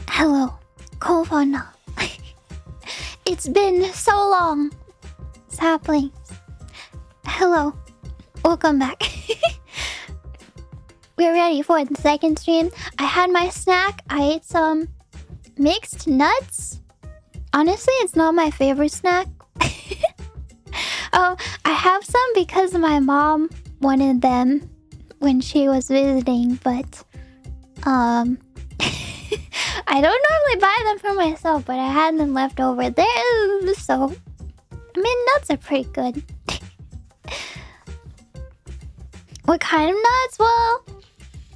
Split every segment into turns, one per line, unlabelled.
Hello, Sana. It's been so long. Saplings. Hello. Welcome back. We're ready for the second stream. I had my snack. I ate some mixed nuts. Honestly, it's not my favorite snack. I have some because my mom wanted them when she was visiting, but I don't normally buy them for myself, but I had them left over there, so I mean, nuts are pretty good. What kind of nuts? Well,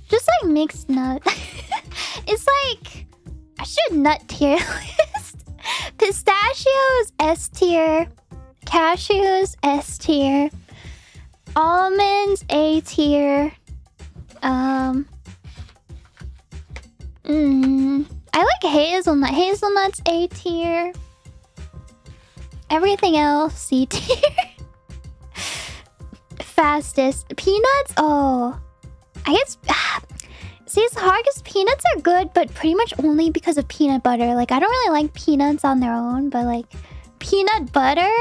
just like mixed nut. It's like, I should nut tier list. Pistachios, S tier. Cashews, S tier. Almonds, A tier. I like hazelnut. Hazelnuts, A tier. Everything else, C tier. Fastest. Peanuts? Oh. I guess... See, it's hard because peanuts are good, but pretty much only because of peanut butter. Like, I don't really like peanuts on their own, but like... Peanut butter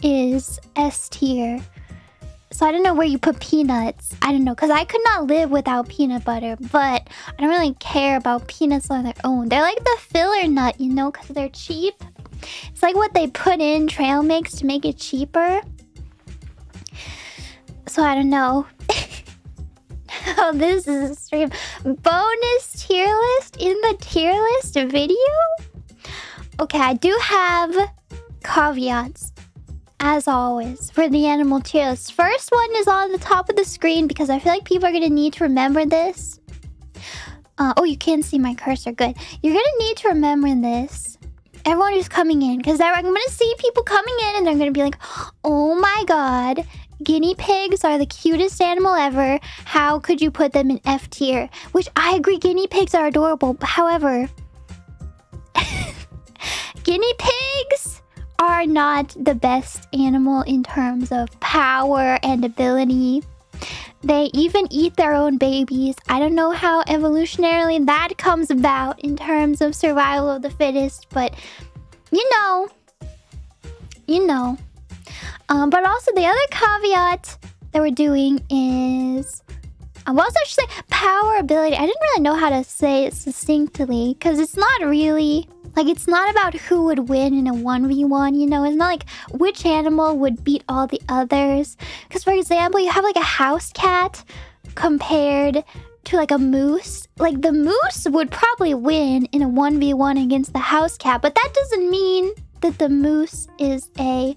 is S tier. So I don't know where you put peanuts. I don't know, because I could not live without peanut butter, but I don't really care about peanuts on their own. They're like the filler nut, you know, because they're cheap. It's like what they put in trail mix to make it cheaper. So I don't know. Oh, this is a stream. Bonus tier list in the tier list video? Okay, I do have caveats. As always, for the animal tier list. First one is on the top of the screen because I feel like people are going to need to remember this. Oh, you can't see my cursor. Good. You're going to need to remember this. Everyone who's coming in. Because I'm going to see people coming in and they're going to be like, oh my god, guinea pigs are the cutest animal ever. How could you put them in F tier? Which I agree, guinea pigs are adorable. However, guinea pigs are not the best animal in terms of power and ability. They even eat their own babies. I don't know how evolutionarily that comes about in terms of survival of the fittest, but you know. But also the other caveat that we're doing is... well, also I should say power ability. I didn't really know how to say it succinctly because it's not really... Like, it's not about who would win in a 1v1, you know? It's not like which animal would beat all the others. Because, for example, you have, like, a house cat compared to, like, a moose. Like, the moose would probably win in a 1v1 against the house cat. But that doesn't mean that the moose is a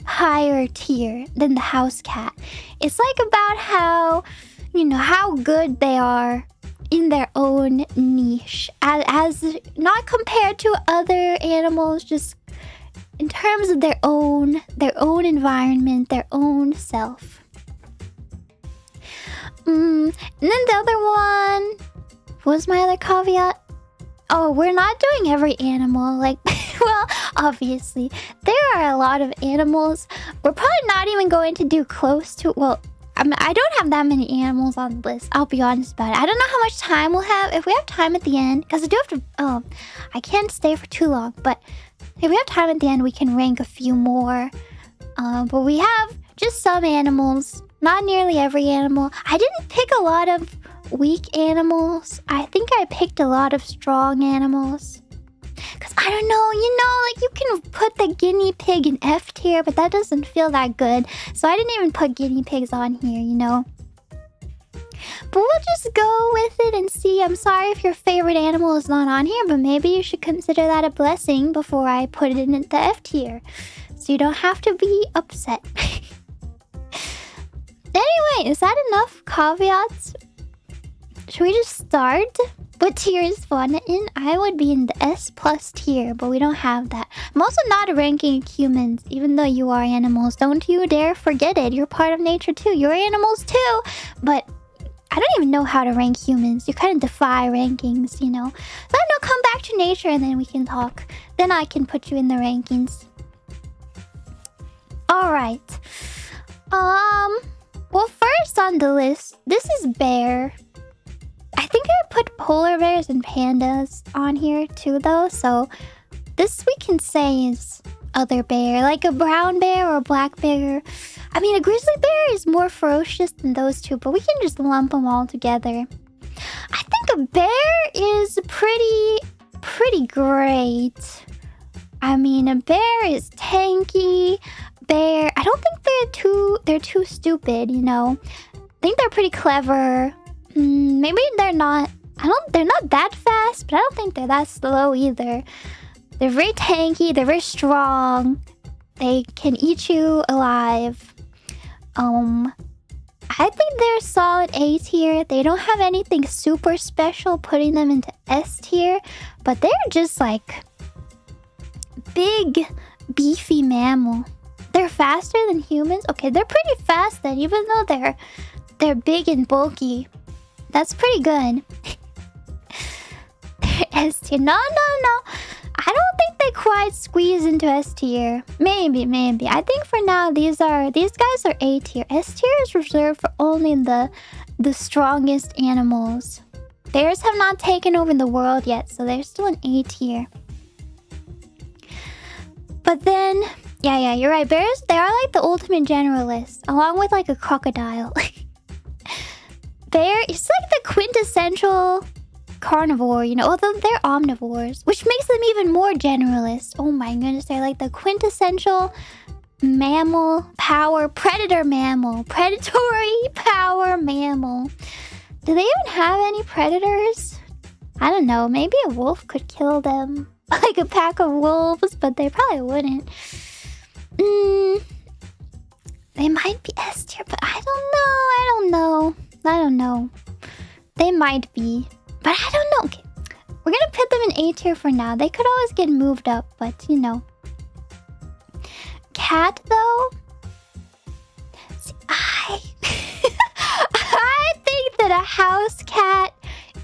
higher tier than the house cat. It's, like, about how, you know, how good they are in their own niche, as not compared to other animals, just in terms of their own environment, their own self. And then the other one, what was my other caveat? Oh, we're not doing every animal. Like, well, obviously there are a lot of animals. We're probably not even going to do close to, well, I don't have that many animals on the list. I'll be honest about it. I don't know how much time we'll have. If we have time at the end, because I do have to... I can't stay for too long, but if we have time at the end, we can rank a few more. But we have just some animals. Not nearly every animal. I didn't pick a lot of weak animals. I think I picked a lot of strong animals. Because I don't know, you know, like you can put the guinea pig in F tier, but that doesn't feel that good. So I didn't even put guinea pigs on here, you know. But we'll just go with it and see. I'm sorry if your favorite animal is not on here, but maybe you should consider that a blessing before I put it in the F tier. So you don't have to be upset. Anyway, is that enough caveats? Should we just start? What tier is Fauna in? I would be in the S+ tier, but we don't have that. I'm also not ranking humans, even though you are animals. Don't you dare forget it. You're part of nature too. You're animals too. But I don't even know how to rank humans. You kind of defy rankings, you know. So I know, come back to nature and then we can talk. Then I can put you in the rankings. Alright. Well, first on the list, this is bear. I think I put polar bears and pandas on here too, though. So this we can say is other bear, like a brown bear or a black bear. I mean, a grizzly bear is more ferocious than those two, but we can just lump them all together. I think a bear is pretty great. I mean, a bear is tanky. Bear, I don't think they're too stupid, you know. I think they're pretty clever. Maybe they're not. They're not that fast, but I don't think they're that slow either. They're very tanky. They're very strong. They can eat you alive. I think they're solid A tier. They don't have anything super special putting them into S tier, but they're just like big, beefy mammal. They're faster than humans. Okay, they're pretty fast then, even though they're big and bulky. That's pretty good. S tier. No. I don't think they quite squeeze into S tier. Maybe. I think for now these guys are A tier. S tier is reserved for only the strongest animals. Bears have not taken over the world yet, so they're still an A tier. But then, yeah, you're right. Bears, they are like the ultimate generalists, along with like a crocodile. Bear is like the quintessential carnivore, you know, although they're omnivores, which makes them even more generalist. Oh my goodness, they're like the quintessential mammal power, predatory power mammal. Do they even have any predators? I don't know, maybe a wolf could kill them, like a pack of wolves, but they probably wouldn't. They might be S tier, but I don't know. They might be, but I don't know. Okay, we're gonna put them in A tier for now. They could always get moved up, but you know. Cat though, see, I think that a house cat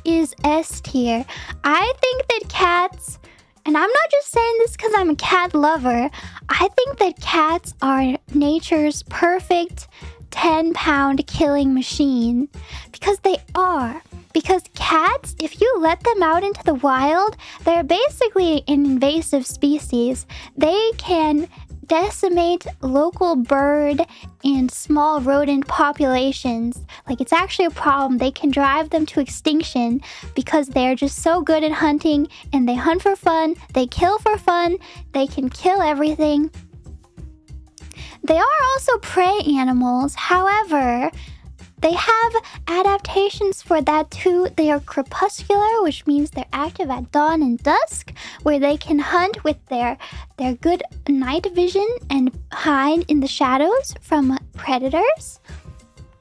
is S tier. I think that cats, and I'm not just saying this because I'm a cat lover, I think that cats are nature's perfect 10-pound killing machine. Because they are. Because cats, if you let them out into the wild, they're basically an invasive species. They can decimate local bird and small rodent populations. Like, it's actually a problem. They can drive them to extinction because they're just so good at hunting, and they hunt for fun, they kill for fun, they can kill everything. They are also prey animals. However, they have adaptations for that too. They are crepuscular, which means they're active at dawn and dusk, where they can hunt with their good night vision and hide in the shadows from predators.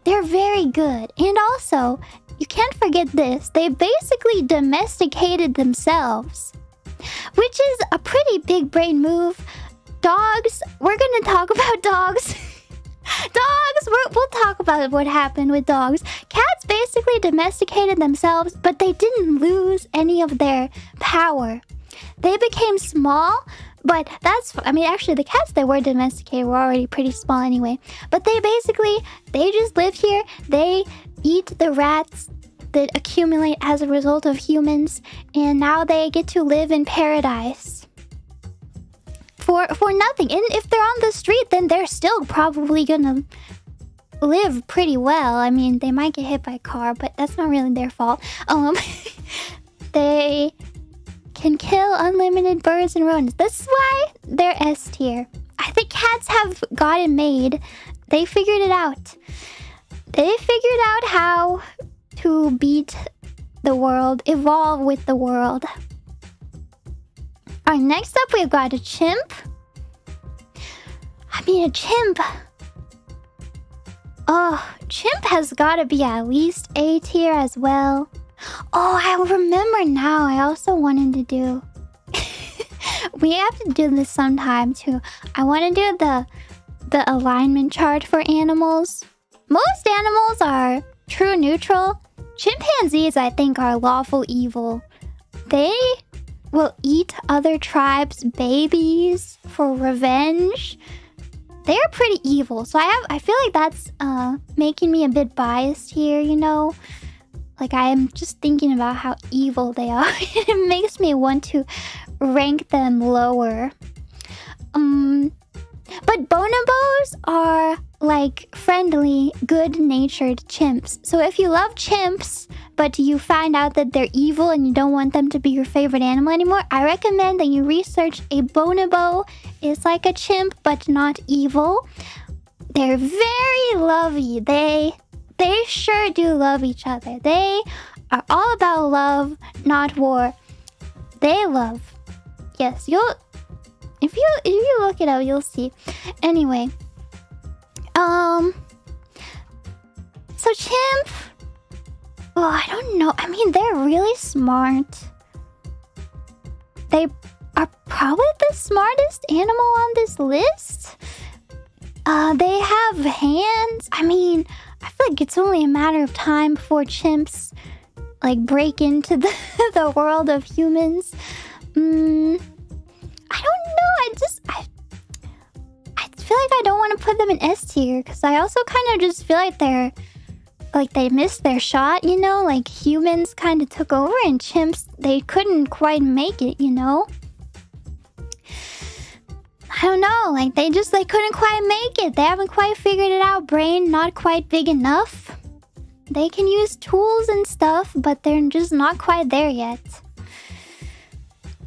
They're very good. And also, you can't forget this, they basically domesticated themselves, which is a pretty big brain move. Dogs, we're gonna talk about dogs. We'll talk about what happened with dogs. Cats basically domesticated themselves, but they didn't lose any of their power. They became small, but actually the cats that were domesticated were already pretty small anyway. But they just live here. They eat the rats that accumulate as a result of humans, and now they get to live in paradise. For nothing. And if they're on the street, then they're still probably gonna live pretty well. I mean, they might get hit by a car, but that's not really their fault. They can kill unlimited birds and rodents. This is why they're S tier. I think cats have got it made. They figured it out. They figured out how to beat the world, evolve with the world. Alright, next up we've got a chimp. I mean, a chimp. Oh, chimp has gotta be at least A tier as well. Oh, I remember now. I also wanted to do... We have to do this sometime too. I want to do the alignment chart for animals. Most animals are true neutral. Chimpanzees, I think, are lawful evil. They will eat other tribes' babies for revenge. They are pretty evil. So I feel like that's making me a bit biased here, you know? Like, I'm just thinking about how evil they are. It makes me want to rank them lower. But bonobos are like friendly, good-natured chimps. So if you love chimps, but you find out that they're evil and you don't want them to be your favorite animal anymore, I recommend that you research a bonobo. It's like a chimp, but not evil. They're very lovey. They sure do love each other. They are all about love, not war. They love. Yes, if you look it up, you'll see. Anyway, so chimp. Oh, I don't know. I mean, they're really smart. They are probably the smartest animal on this list. They have hands. I mean, I feel like it's only a matter of time before chimps like break into the world of humans. I don't know. I feel like I don't want to put them in S tier because I also kind of just feel like they missed their shot, you know? Like humans kind of took over and chimps, they couldn't quite make it, you know? I don't know, like they couldn't quite make it. They haven't quite figured it out. Brain not quite big enough. They can use tools and stuff, but they're just not quite there yet.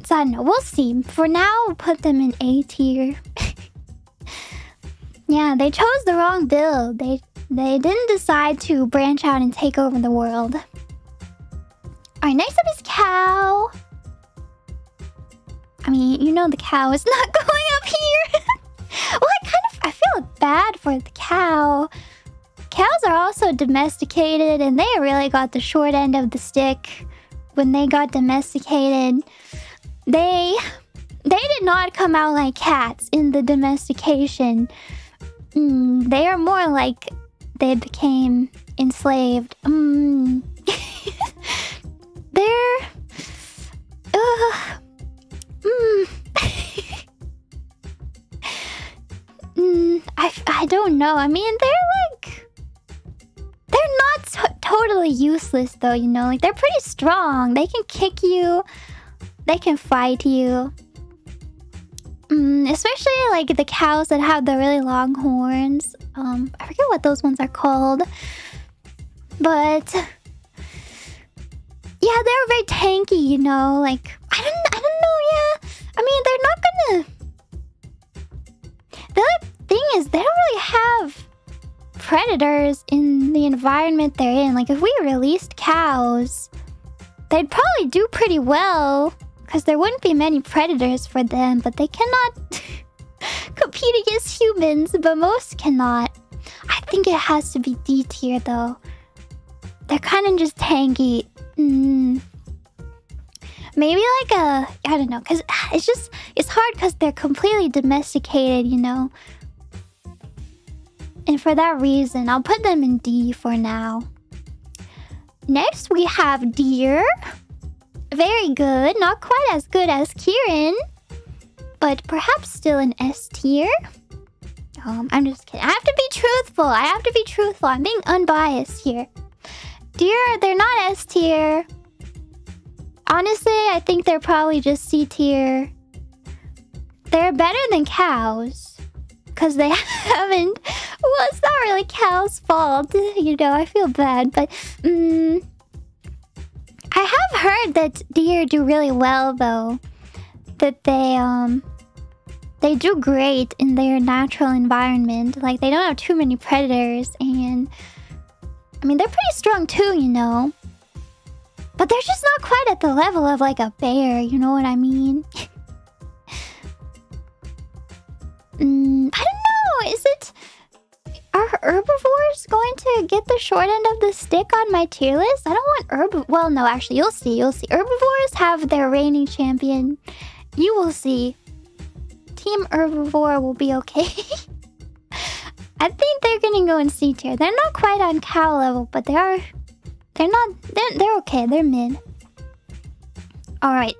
So I don't know, we'll see. For now, we'll put them in A tier. Yeah, they chose the wrong build. They didn't decide to branch out and take over the world. Alright, next up is cow. I mean, you know the cow is not going up here. Well, I feel bad for the cow. Cows are also domesticated, and they really got the short end of the stick when they got domesticated. They did not come out like cats in the domestication. They are more like they became enslaved. They're... I don't know. I mean, they're not totally useless though, you know? Like, they're pretty strong. They can kick you. They can fight you. Especially like the cows that have the really long horns. I forget what those ones are called. But yeah, they're very tanky, you know? Like, I don't know, yeah. I mean, they're not gonna... The other thing is, they don't really have predators in the environment they're in. Like, if we released cows, they'd probably do pretty well, because there wouldn't be many predators for them, but they cannot compete against humans, but most cannot. I think it has to be D tier, though. They're kind of just tanky. Maybe like I don't know, because it's hard because they're completely domesticated, you know? And for that reason, I'll put them in D for now. Next, we have deer. Very good. Not quite as good as Kieran, but perhaps still an S tier. I'm just kidding. I have to be truthful. I'm being unbiased here. Deer, they're not S tier. Honestly, I think they're probably just C tier. They're better than cows, because they haven't... Well, it's not really cows' fault, you know, I feel bad, but... I have heard that deer do really well, though. That they do great in their natural environment. Like, they don't have too many predators, and... I mean, they're pretty strong too, you know? But they're just not quite at the level of, like, a bear, you know what I mean? I don't know, is it... Are herbivores herbivores going to get the short end of the stick on my tier list? I don't want well, no, actually, you'll see. Herbivores have their reigning champion. You will see. Team Herbivore will be okay. I think they're gonna go in C tier. They're not quite on cow level, but they're okay. They're mid. Alright.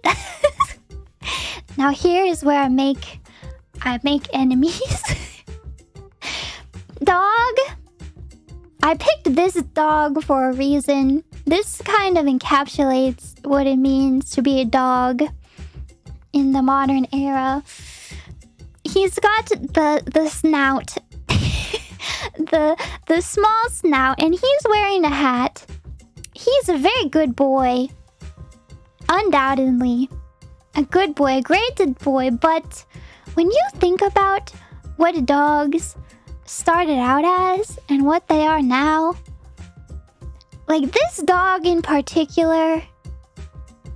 Now here is where I make enemies. Dog. I picked this dog for a reason. This kind of encapsulates what it means to be a dog in the modern era. He's got the snout. the small snout, and he's wearing a hat. He's a very good boy. Undoubtedly. A good boy, a great boy, but when you think about what dogs started out as and what they are now, like this dog in particular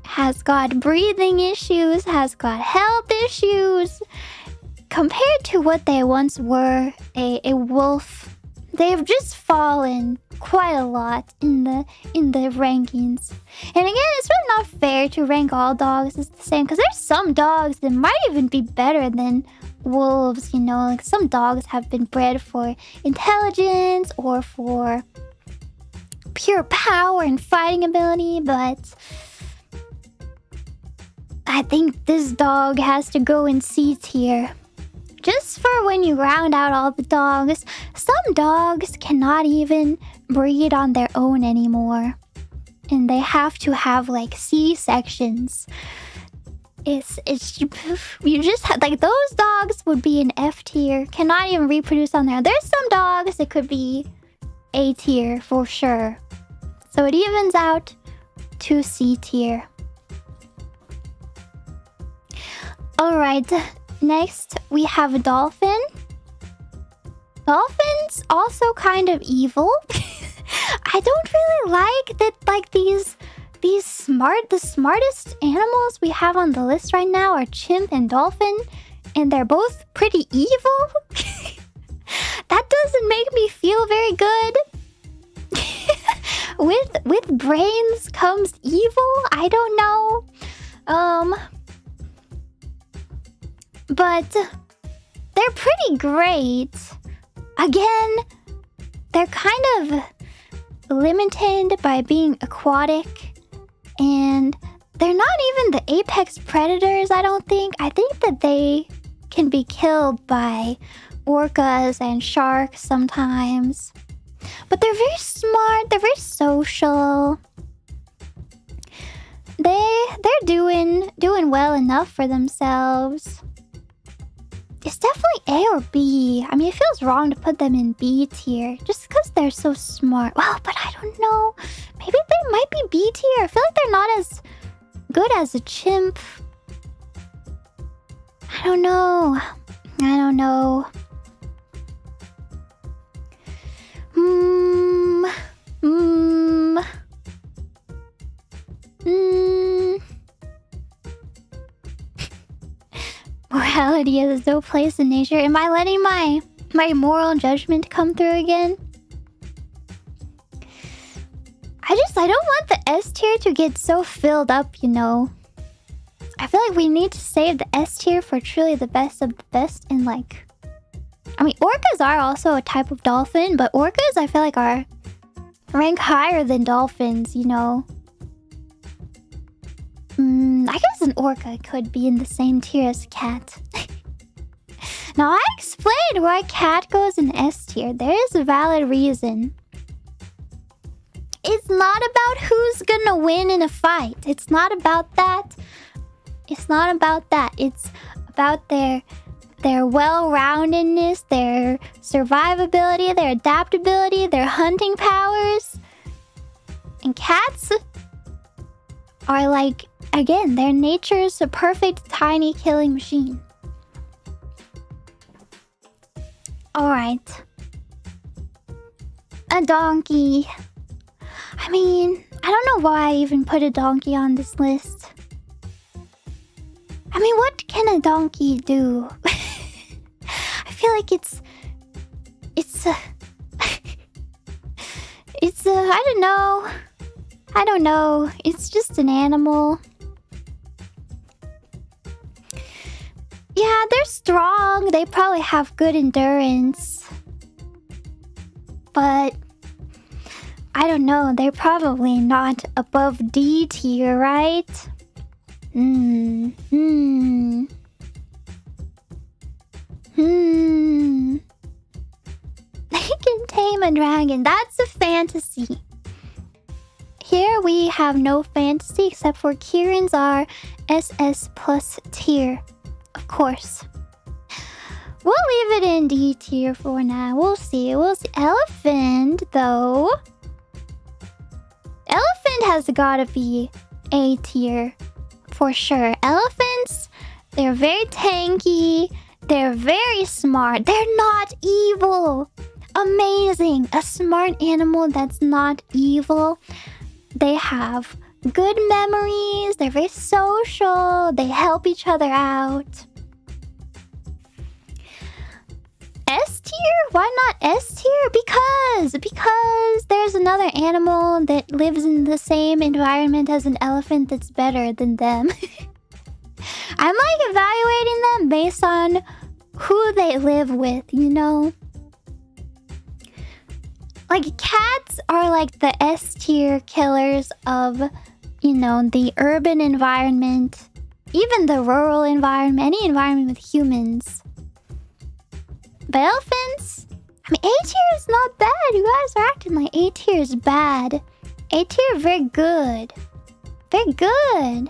has got breathing issues, has got health issues. Compared to what they once were, a wolf, they've just fallen quite a lot in the rankings. And again, it's really not fair to rank all dogs as the same, because there's some dogs that might even be better than wolves, you know. Like some dogs have been bred for intelligence or for pure power and fighting ability, but I think this dog has to go in C tier. Just for when you round out all the dogs, some dogs cannot even breed on their own anymore. And they have to have like C-sections. You just have, like, those dogs would be in F tier, cannot even reproduce on their own. There's some dogs that could be A tier for sure. So it evens out to C tier. Alright. Next, we have a dolphin. Dolphins also kind of evil. I don't really like that, like the smartest animals we have on the list right now are chimp and dolphin, and they're both pretty evil. That doesn't make me feel very good. With brains comes evil. I don't know. But they're pretty great. Again, they're kind of limited by being aquatic, and they're not even the apex predators, I don't think. I think that they can be killed by orcas and sharks sometimes. But they're very smart, they're very social. They're doing well enough for themselves. It's definitely A or B. I mean, it feels wrong to put them in B tier just because they're so smart. Well, but I don't know. Maybe they might be B tier. I feel like they're not as good as a chimp. I don't know. Morality has no place in nature. Am I letting my moral judgment come through again? I don't want the S tier to get so filled up, you know. I feel like we need to save the S tier for truly the best of the best. And like, I mean, orcas are also a type of dolphin, but orcas I feel like are rank higher than dolphins, you know. I guess an orca could be in the same tier as cat. Now, I explained why cat goes in S tier. There is a valid reason. It's not about who's gonna win in a fight. It's not about that. It's about their well-roundedness, their survivability, their adaptability, their hunting powers. And cats are like, again, their nature's a perfect tiny killing machine. Alright. A donkey. I mean, I don't know why I even put a donkey on this list. I mean, what can a donkey do? I feel like it's It's I don't know. I don't know. It's just an animal. Yeah, they're strong. They probably have good endurance. But I don't know. They're probably not above D tier, right? They can tame a dragon. That's a fantasy. Here we have no fantasy except for Kieran's are SS plus tier. Of course. We'll leave it in D tier for now. We'll see. We'll see. Elephant, though. Elephant has gotta be A tier. For sure. Elephants, they're very tanky. They're very smart. They're not evil. Amazing. A smart animal that's not evil. They have good memories. They're very social. They help each other out. S tier? Why not S tier? Because there's another animal that lives in the same environment as an elephant that's better than them. I'm like evaluating them based on who they live with, you know? Like cats are like the S tier killers of, you know, the urban environment, even the rural environment, any environment with humans. But elephants, I mean, A tier is not bad. You guys are acting like A tier is bad. A tier, very good. Very good.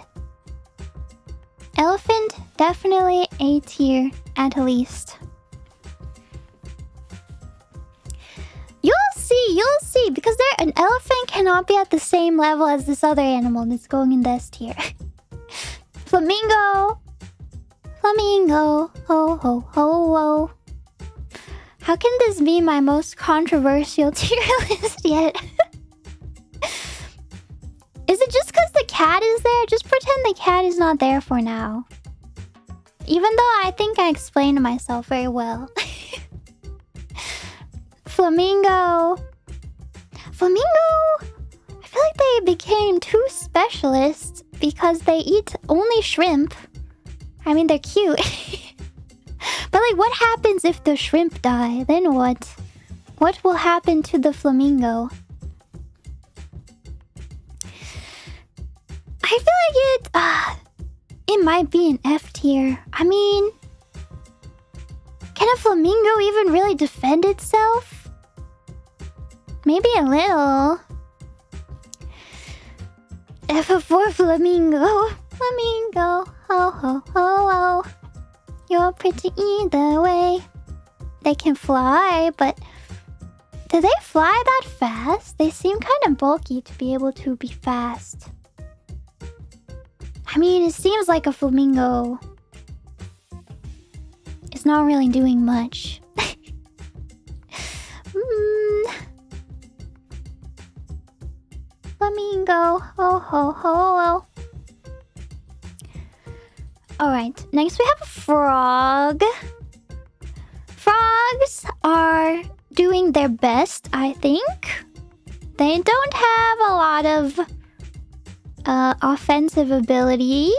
Elephant, definitely A tier at least. You'll see, because an elephant cannot be at the same level as this other animal that's going in the S tier. Flamingo. Flamingo. Ho, ho, ho, ho. How can this be my most controversial tier list yet? Is it just because the cat is there? Just pretend the cat is not there for now. Even though I think I explained myself very well. Flamingo. Flamingo, I feel like they became too specialists because they eat only shrimp. I mean, they're cute. But like, what happens if the shrimp die? Then what? What will happen to the flamingo? I feel like it might be an F tier. I mean, can a flamingo even really defend itself? Maybe a little. F for flamingo. Flamingo. Ho, ho, ho, ho. You're pretty either way. They can fly, but do they fly that fast? They seem kind of bulky to be able to be fast. I mean, it seems like a flamingo is not really doing much. Flamingo. Ho, ho, ho. Alright, next we have a frog. Frogs are doing their best, I think. They don't have a lot of offensive ability.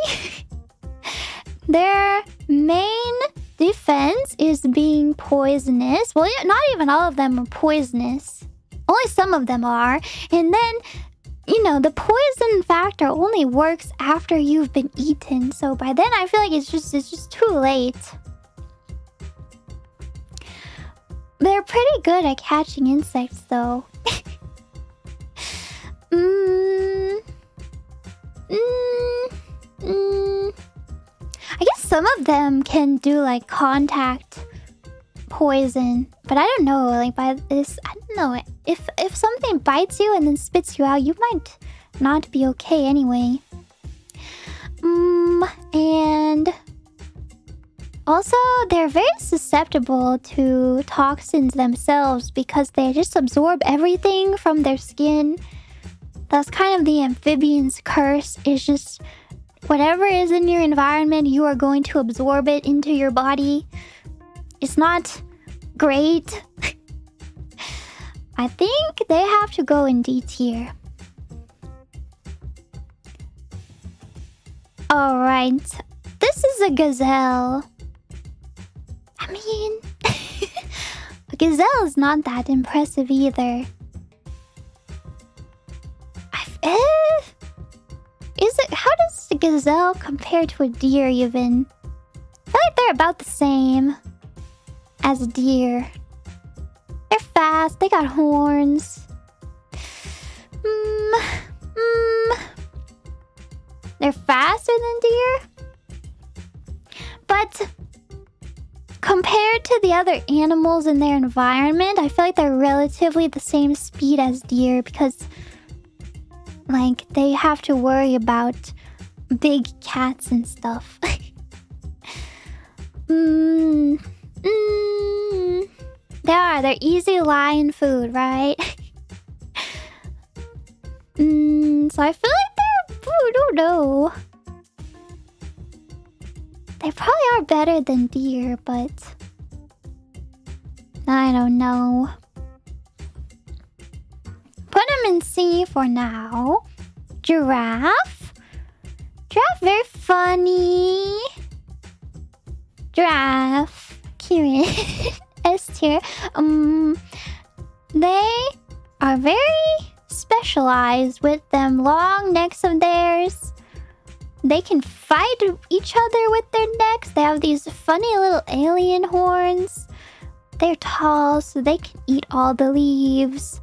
Their main defense is being poisonous. Well, yeah, not even all of them are poisonous. Only some of them are. And then, you know, the poison factor only works after you've been eaten. So by then I feel like it's just too late. They're pretty good at catching insects though. I guess some of them can do like contact poison, but I don't know, like by this, I don't know, if something bites you and then spits you out, you might not be okay anyway. And also they're very susceptible to toxins themselves because they just absorb everything from their skin. That's kind of the amphibian's curse, is just whatever is in your environment, you are going to absorb it into your body. It's not great. I think they have to go in D tier. Alright. This is a gazelle. I mean... a gazelle is not that impressive either. How does the gazelle compare to a deer even? I feel like they're about the same as a deer. They're fast, they got horns. They're faster than deer. But compared to the other animals in their environment, I feel like they're relatively the same speed as deer because, like, they have to worry about big cats and stuff. They're easy lion food, right? So I feel like I don't know. They probably are better than deer, but I don't know. Put them in C for now. Giraffe. Giraffe, very funny. Giraffe. Cute. S tier. They are very specialized with them long necks of theirs. They can fight each other with their necks. They have these funny little alien horns. They're tall, so they can eat all the leaves.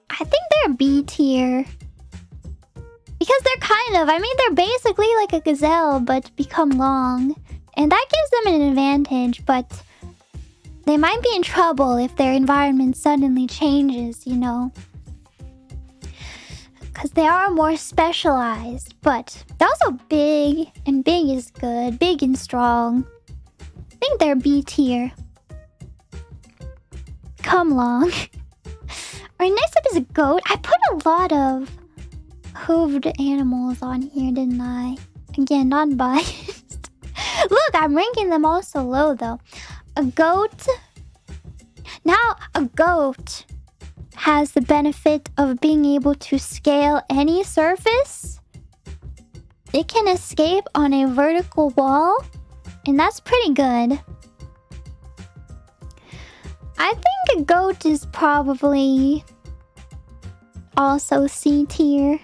I think they're B tier. Because they're basically like a gazelle, but become long. And that gives them an advantage, but they might be in trouble if their environment suddenly changes, you know. Because they are more specialized, but they're also big, and big is good. Big and strong. I think they're B tier. Come long. Alright, next up is a goat. I put a lot of hooved animals on here, didn't I? Again, non-biased. Look, I'm ranking them all so low, though. A goat... Now, a goat has the benefit of being able to scale any surface. It can escape on a vertical wall, and that's pretty good. I think a goat is probably also C tier.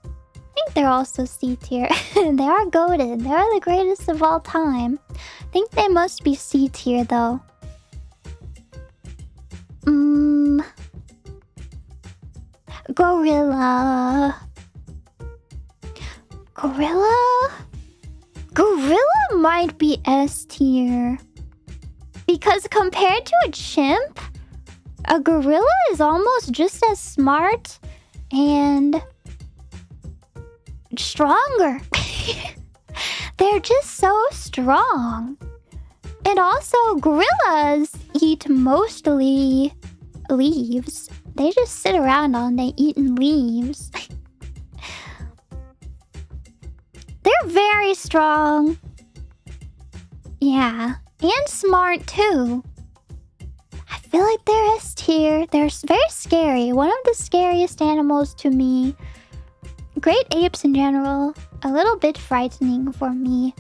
I think they're also C tier. They are goated. They're the greatest of all time. I think they must be C tier, though. Gorilla. Gorilla might be S tier. Because compared to a chimp, a gorilla is almost just as smart and stronger. They're just so strong. And also, gorillas eat mostly leaves. They just sit around all day eating leaves. They're very strong. Yeah. And smart, too. I feel like they're S tier. They're very scary. One of the scariest animals to me. Great apes in general. A little bit frightening for me.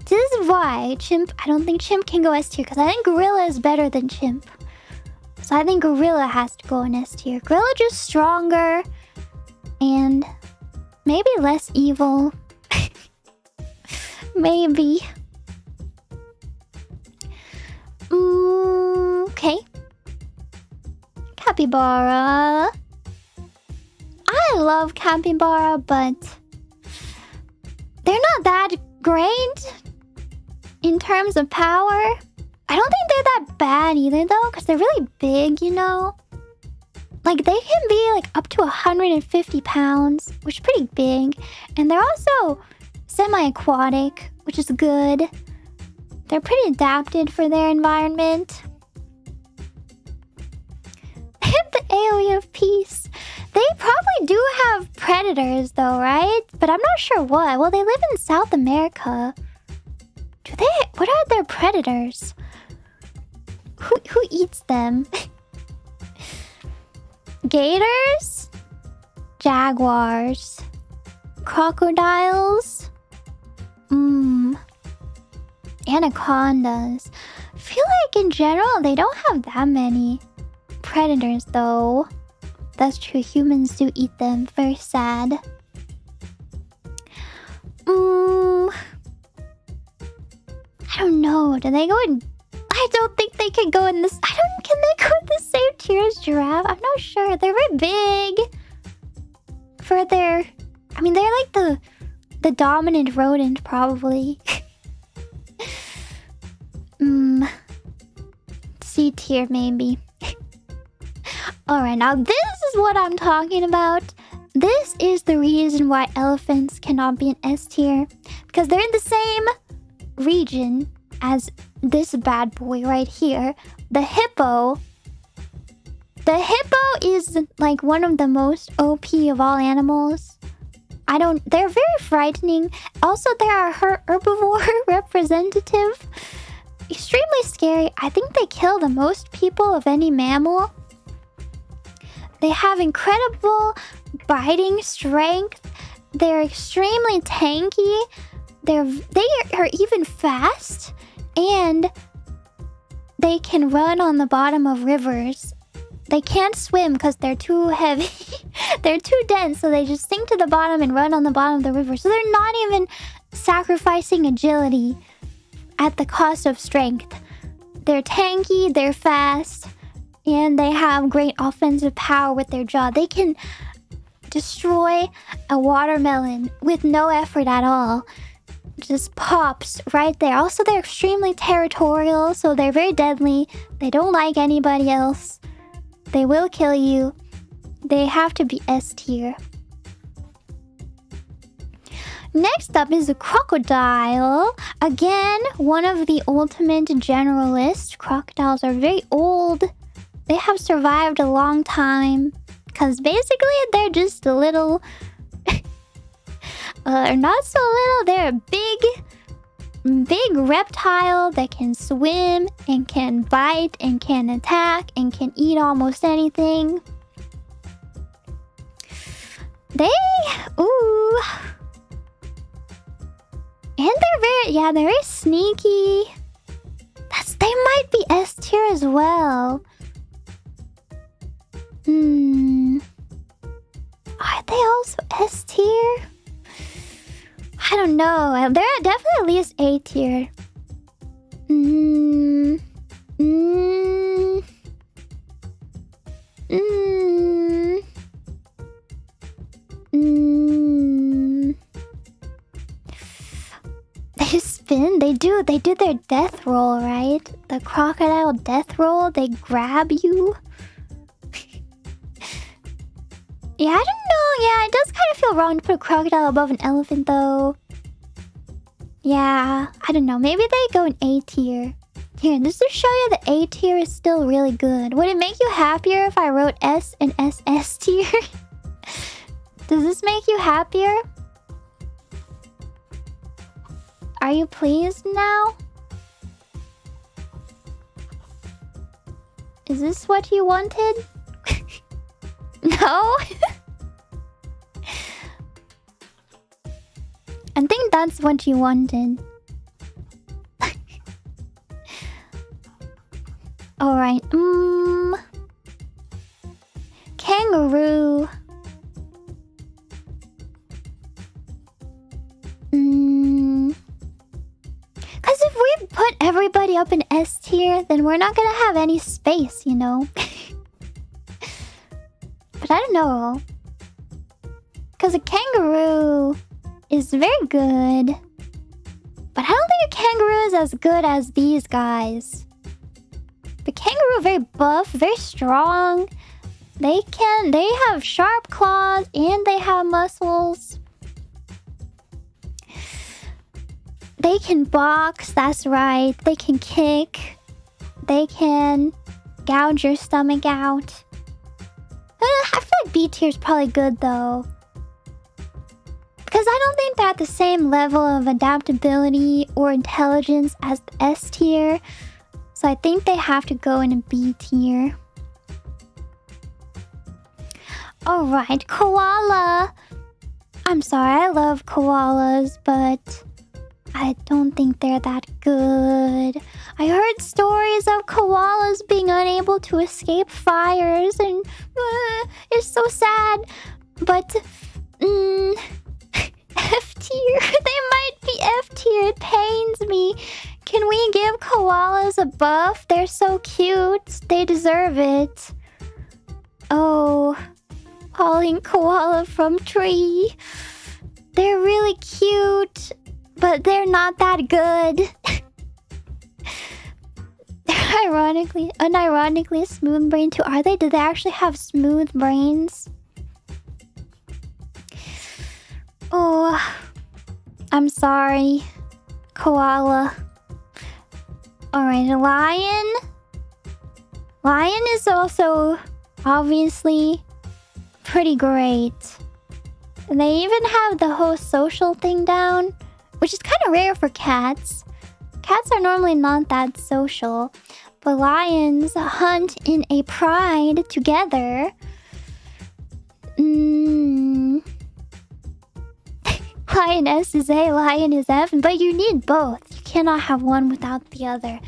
This is why I don't think chimp can go S tier. Because I think gorilla is better than chimp. So I think gorilla has to go in S tier. Gorilla just stronger. And maybe less evil. Maybe. Okay. Capybara. I love capybara, but they're not that great in terms of power. I don't think they're that bad either, though, because they're really big, you know? Like, they can be, like, up to 150 pounds, which is pretty big. And they're also semi-aquatic, which is good. They're pretty adapted for their environment. The AoE of peace. They probably do have predators, though, right? But I'm not sure what. Well, they live in South America. What are their predators? Who eats them? Gators? Jaguars? Crocodiles? Anacondas. I feel like in general they don't have that many predators though. That's true, humans do eat them. Very sad. I don't know. Do they go in... I don't think they can go in this... Can they go in the same tier as giraffe? I'm not sure. They're very big. For their... I mean, they're like the dominant rodent, probably. C tier, maybe. Alright, now this is what I'm talking about. This is the reason why elephants cannot be an S tier. Because they're in the same region as this bad boy right here. The hippo. The hippo is like one of the most OP of all animals. They're very frightening. Also, they are herbivore representative. Extremely scary. I think they kill the most people of any mammal. They have incredible biting strength. They're extremely tanky. They are even fast. And they can run on the bottom of rivers. They can't swim because they're too heavy. They're too dense, so they just sink to the bottom and run on the bottom of the river. So they're not even sacrificing agility at the cost of strength. They're tanky, they're fast, and they have great offensive power with their jaw. They can destroy a watermelon with no effort at all. Just pops right there. Also, they're extremely territorial, so they're very deadly. They don't like anybody else. They will kill you. They have to be S tier. Next up is a crocodile. Again, one of the ultimate generalists. Crocodiles are very old. They have survived a long time. Because basically, they're just a little... not so little. They're a big reptile that can swim and can bite and can attack and can eat almost anything. Ooh. And they're very sneaky. They might be S tier as well. Are they also S tier? I don't know. They're definitely at least A tier. They just spin. They do their death roll, right? The crocodile death roll. They grab you. Yeah, I don't know. Yeah, it does kind of feel wrong to put a crocodile above an elephant, though. Yeah, I don't know. Maybe they go in A tier. Here, just to show you the A tier is still really good. Would it make you happier if I wrote S and SS tier? Does this make you happier? Are you pleased now? Is this what you wanted? No? I think that's what you wanted. Alright, kangaroo. Because if we put everybody up in S tier, then we're not gonna have any space, you know? But I don't know. Because a kangaroo is very good. But I don't think a kangaroo is as good as these guys. The kangaroo very buff, very strong. They have sharp claws and they have muscles. They can box, that's right. They can kick. They can gouge your stomach out. I feel like B tier is probably good though. Because I don't think they're at the same level of adaptability or intelligence as the S tier. So I think they have to go in a B tier. Alright, koala. I'm sorry, I love koalas, but I don't think they're that good. I heard stories of koalas being unable to escape fires, and it's so sad. But F tier. They might be F tier. It pains me. Can we give koalas a buff? They're so cute. They deserve it. Oh, falling koala from tree. They're really cute, but they're not that good. Unironically smooth brain too. Are they? Do they actually have smooth brains? Oh, I'm sorry, koala. Alright, a lion. Lion is also obviously pretty great. And they even have the whole social thing down, which is kind of rare for cats. Cats are normally not that social, but lions hunt in a pride together. Lioness is A, lion is F, but you need both. You cannot have one without the other.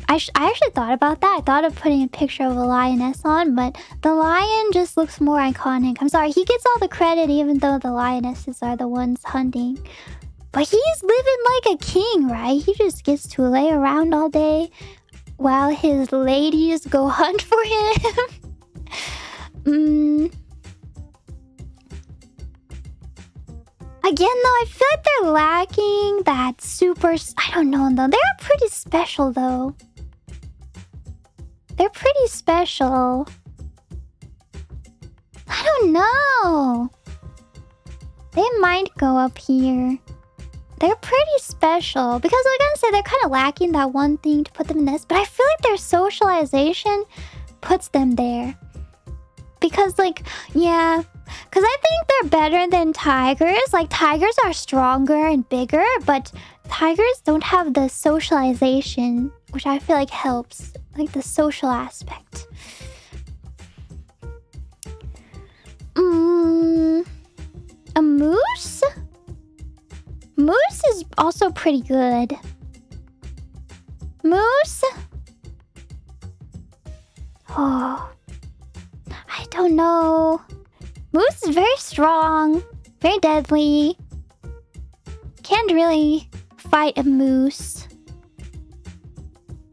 I actually thought about that. I thought of putting a picture of a lioness on, but the lion just looks more iconic. I'm sorry, he gets all the credit even though the lionesses are the ones hunting. But he's living like a king, right? He just gets to lay around all day while his ladies go hunt for him. Again, though, I feel like they're lacking that super... I don't know, though. They're pretty special, though. They're pretty special. I don't know. They might go up here. They're pretty special. Because I was gonna say they're kind of lacking that one thing to put them in this. But I feel like their socialization puts them there. Because, like, yeah... Because I think they're better than tigers. Like, tigers are stronger and bigger, but tigers don't have the socialization, which I feel like helps. Like, the social aspect. A moose? Moose is also pretty good. Moose? Oh. I don't know. Moose is very strong, very deadly. Can't really fight a moose.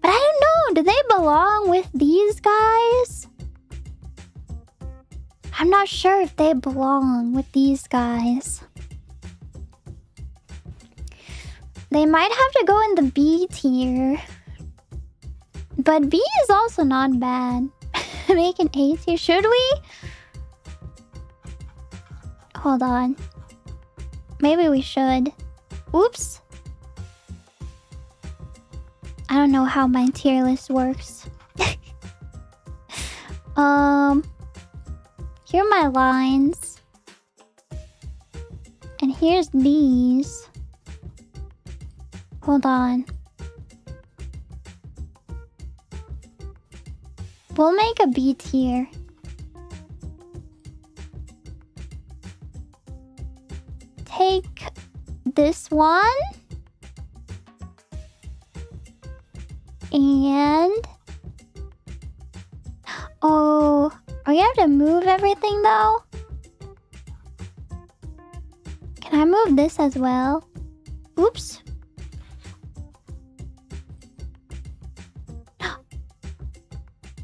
But I don't know, do they belong with these guys? I'm not sure if they belong with these guys. They might have to go in the B tier. But B is also not bad. Make an A tier, should we? Hold on. Maybe we should. Oops. I don't know how my tier list works. Here are my lines. And here's these. Hold on. We'll make a B tier. Take this one. And... oh, are you have to move everything though? Can I move this as well? Oops.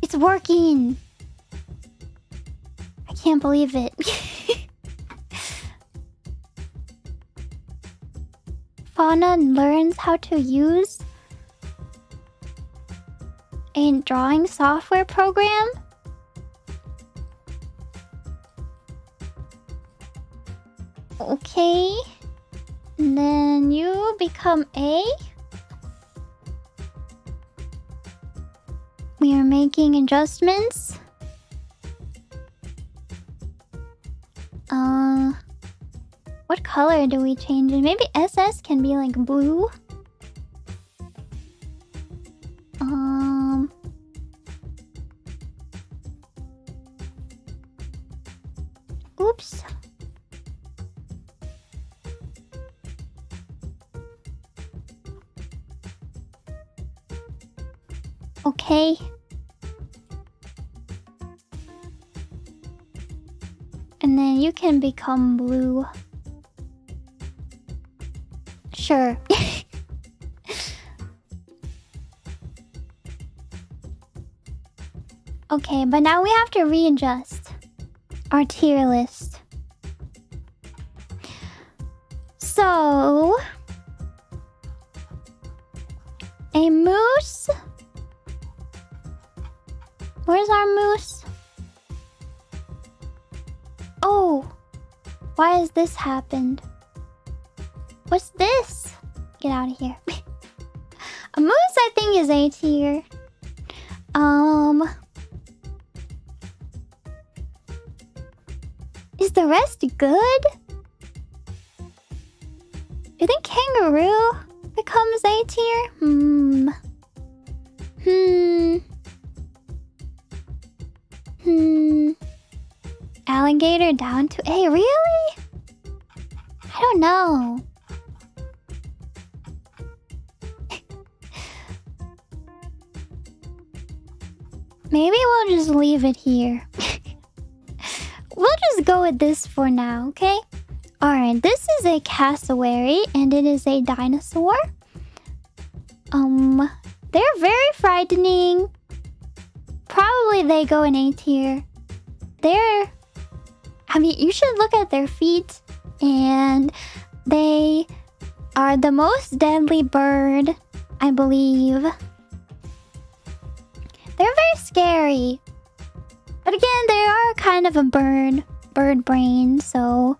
It's working. I can't believe it. Fauna learns how to use a drawing software program. Okay. And then you become A. We are making adjustments. What color do we change it? Maybe SS can be like blue. Okay. And then you can become blue. Sure. Okay, but now we have to readjust our tier list. So... a moose... Where's our moose? Oh! Why has this happened? What's this? Get out of here. A moose, I think, is A tier. Is the rest good? Do you think kangaroo becomes A tier? Alligator down to A, really? I don't know. Maybe we'll just leave it here. We'll just go with this for now, okay? Alright, this is a cassowary, and it is a dinosaur. They're very frightening. Probably they go in A tier. I mean, you should look at their feet, and they are the most deadly bird, I believe. They're very scary. But again, they are kind of a bird brain, so...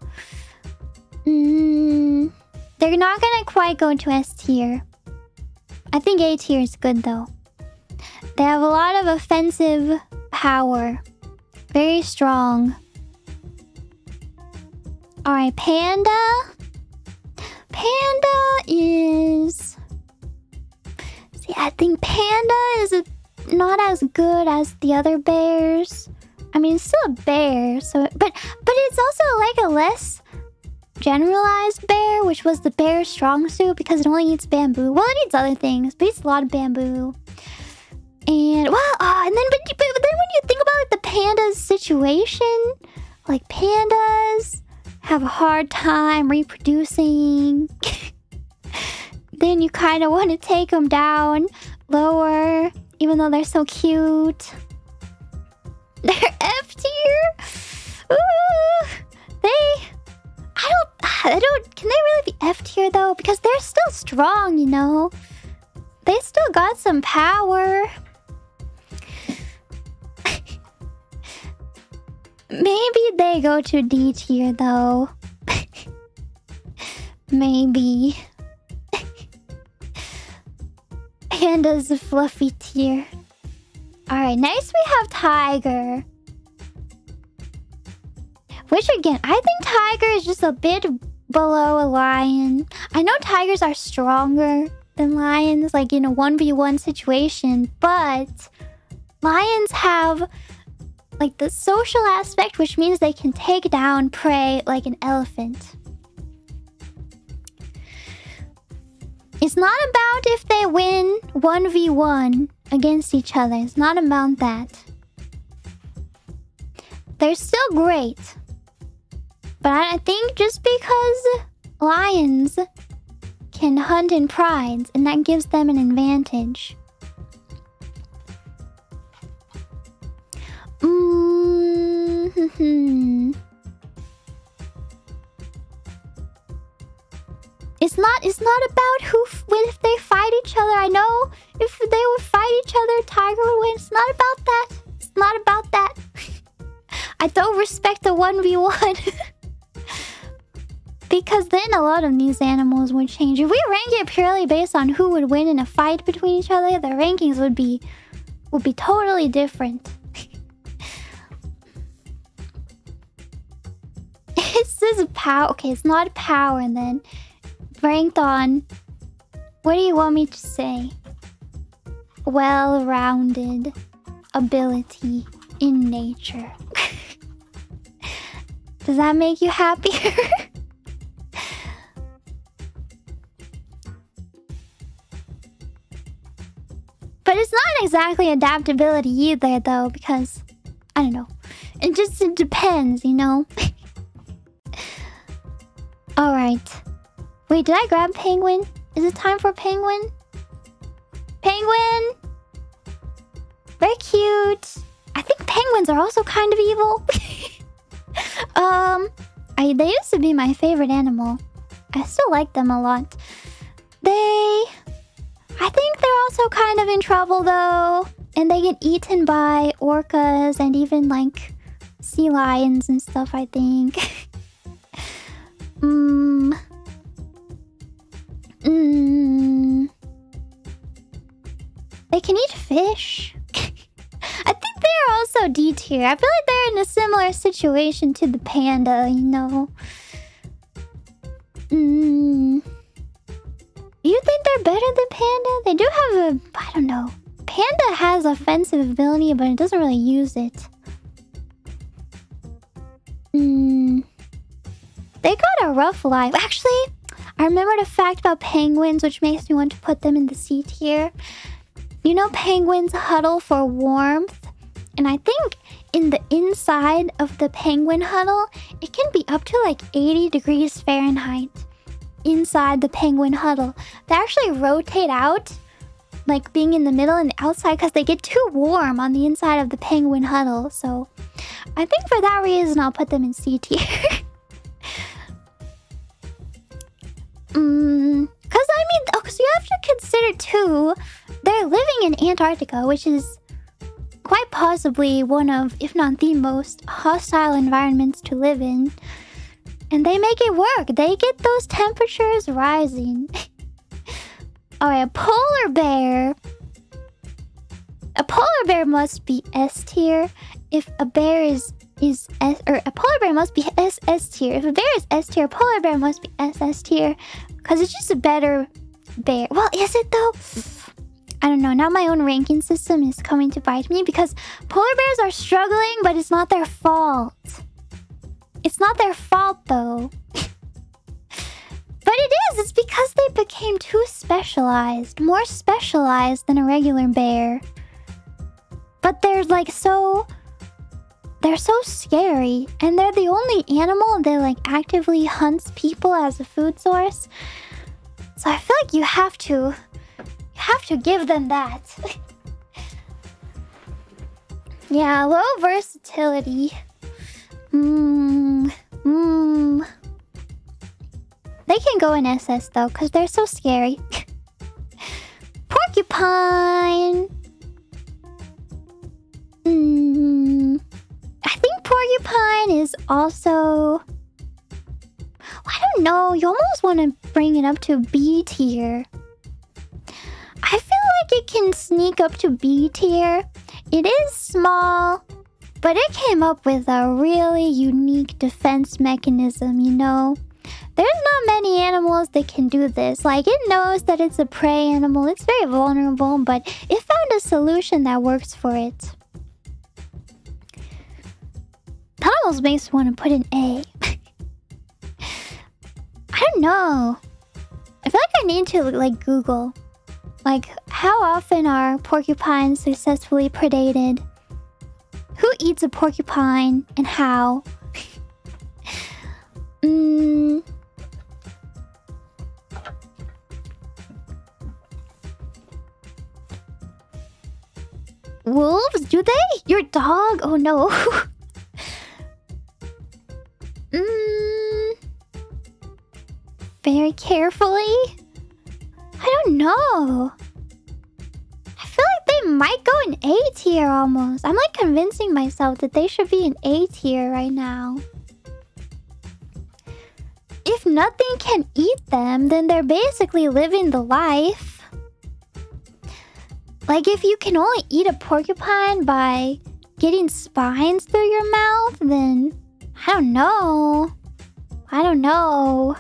they're not gonna quite go to S tier. I think A tier is good, though. They have a lot of offensive power. Very strong. Alright, panda. Panda is... See, I think panda is not as good as the other bears. I mean, it's still a bear, so... But it's also like a less generalized bear, which was the bear's strong suit because it only eats bamboo. Well, it eats other things, but it eats a lot of bamboo. And, well, and then, but then when you think about like, the panda's situation, like pandas have a hard time reproducing. Then you kind of want to take them down lower, even though they're so cute. They're F tier. Ooh, can they really be F tier though? Because they're still strong, you know. They still got some power. Maybe they go to D tier though. Maybe. Panda's a fluffy tier. Alright, next we have tiger. Which again, I think tiger is just a bit below a lion. I know tigers are stronger than lions, like in a 1v1 situation, but lions have like the social aspect, which means they can take down prey like an elephant. It's not about if they win 1v1 against each other. It's not about that. They're still great. But I think just because lions can hunt in prides, and that gives them an advantage. It's not about if they fight each other. I know if they would fight each other, tiger would win. It's not about that. It's not about that. I don't respect the 1v1. Because then a lot of these animals would change. If we rank it purely based on who would win in a fight between each other, the rankings would be totally different. It says power. Okay, it's not power, and then ranked on... What do you want me to say? Well-rounded ability in nature. Does that make you happier? But it's not exactly adaptability either, though, because I don't know. It depends, you know. All right. Wait, did I grab penguin? Is it time for penguin? Penguin. Very cute. I think penguins are also kind of evil. They used to be my favorite animal. I still like them a lot. I think they're also kind of in trouble though. And they get eaten by orcas and even like sea lions and stuff, I think. They can eat fish. I think they're also D tier. I feel like they're in a similar situation to the panda, you know. You think they're better than panda? They do have I don't know. Panda has offensive ability, but it doesn't really use it. They got a rough life. Actually, I remembered a fact about penguins, which makes me want to put them in the C tier. You know, penguins huddle for warmth. And I think in the inside of the penguin huddle, it can be up to like 80 degrees Fahrenheit. Inside the penguin huddle. They actually rotate out, like being in the middle and the outside, because they get too warm on the inside of the penguin huddle. So I think for that reason, I'll put them in C tier. Because I mean, because you have to consider too, they're living in Antarctica, which is quite possibly one of, if not the most hostile environments to live in. And they make it work. They get those temperatures rising. Alright, a polar bear. A polar bear must be S tier. If a bear is S, or a polar bear must be S tier. If a bear is S tier, a polar bear must be S tier. Because it's just a better bear. Well, is it though? I don't know. Now my own ranking system is coming to bite me because polar bears are struggling, but it's not their fault. It's not their fault though. But it is. It's because they became too specialized. More specialized than a regular bear. But they're like so... They're so scary. And they're the only animal that like actively hunts people as a food source. So I feel like you have to give them that. Yeah, low versatility. They can go in SS though, because they're so scary. Porcupine. I think porcupine is also... I don't know. You almost want to bring it up to B tier. I feel like it can sneak up to B tier. It is small, but it came up with a really unique defense mechanism, you know? There's not many animals that can do this. Like, it knows that it's a prey animal. It's very vulnerable, but it found a solution that works for it. That almost makes me want to put an A. I don't know. I feel like I need to, like, Google. Like, how often are porcupines successfully predated? Who eats a porcupine and how? Wolves? Do they? Your dog? Oh no. Very carefully? I don't know. I feel like they might go in A tier almost. I'm like convincing myself that they should be in A tier right now. If nothing can eat them, then they're basically living the life. Like if you can only eat a porcupine by getting spines through your mouth, then I don't know. I don't know.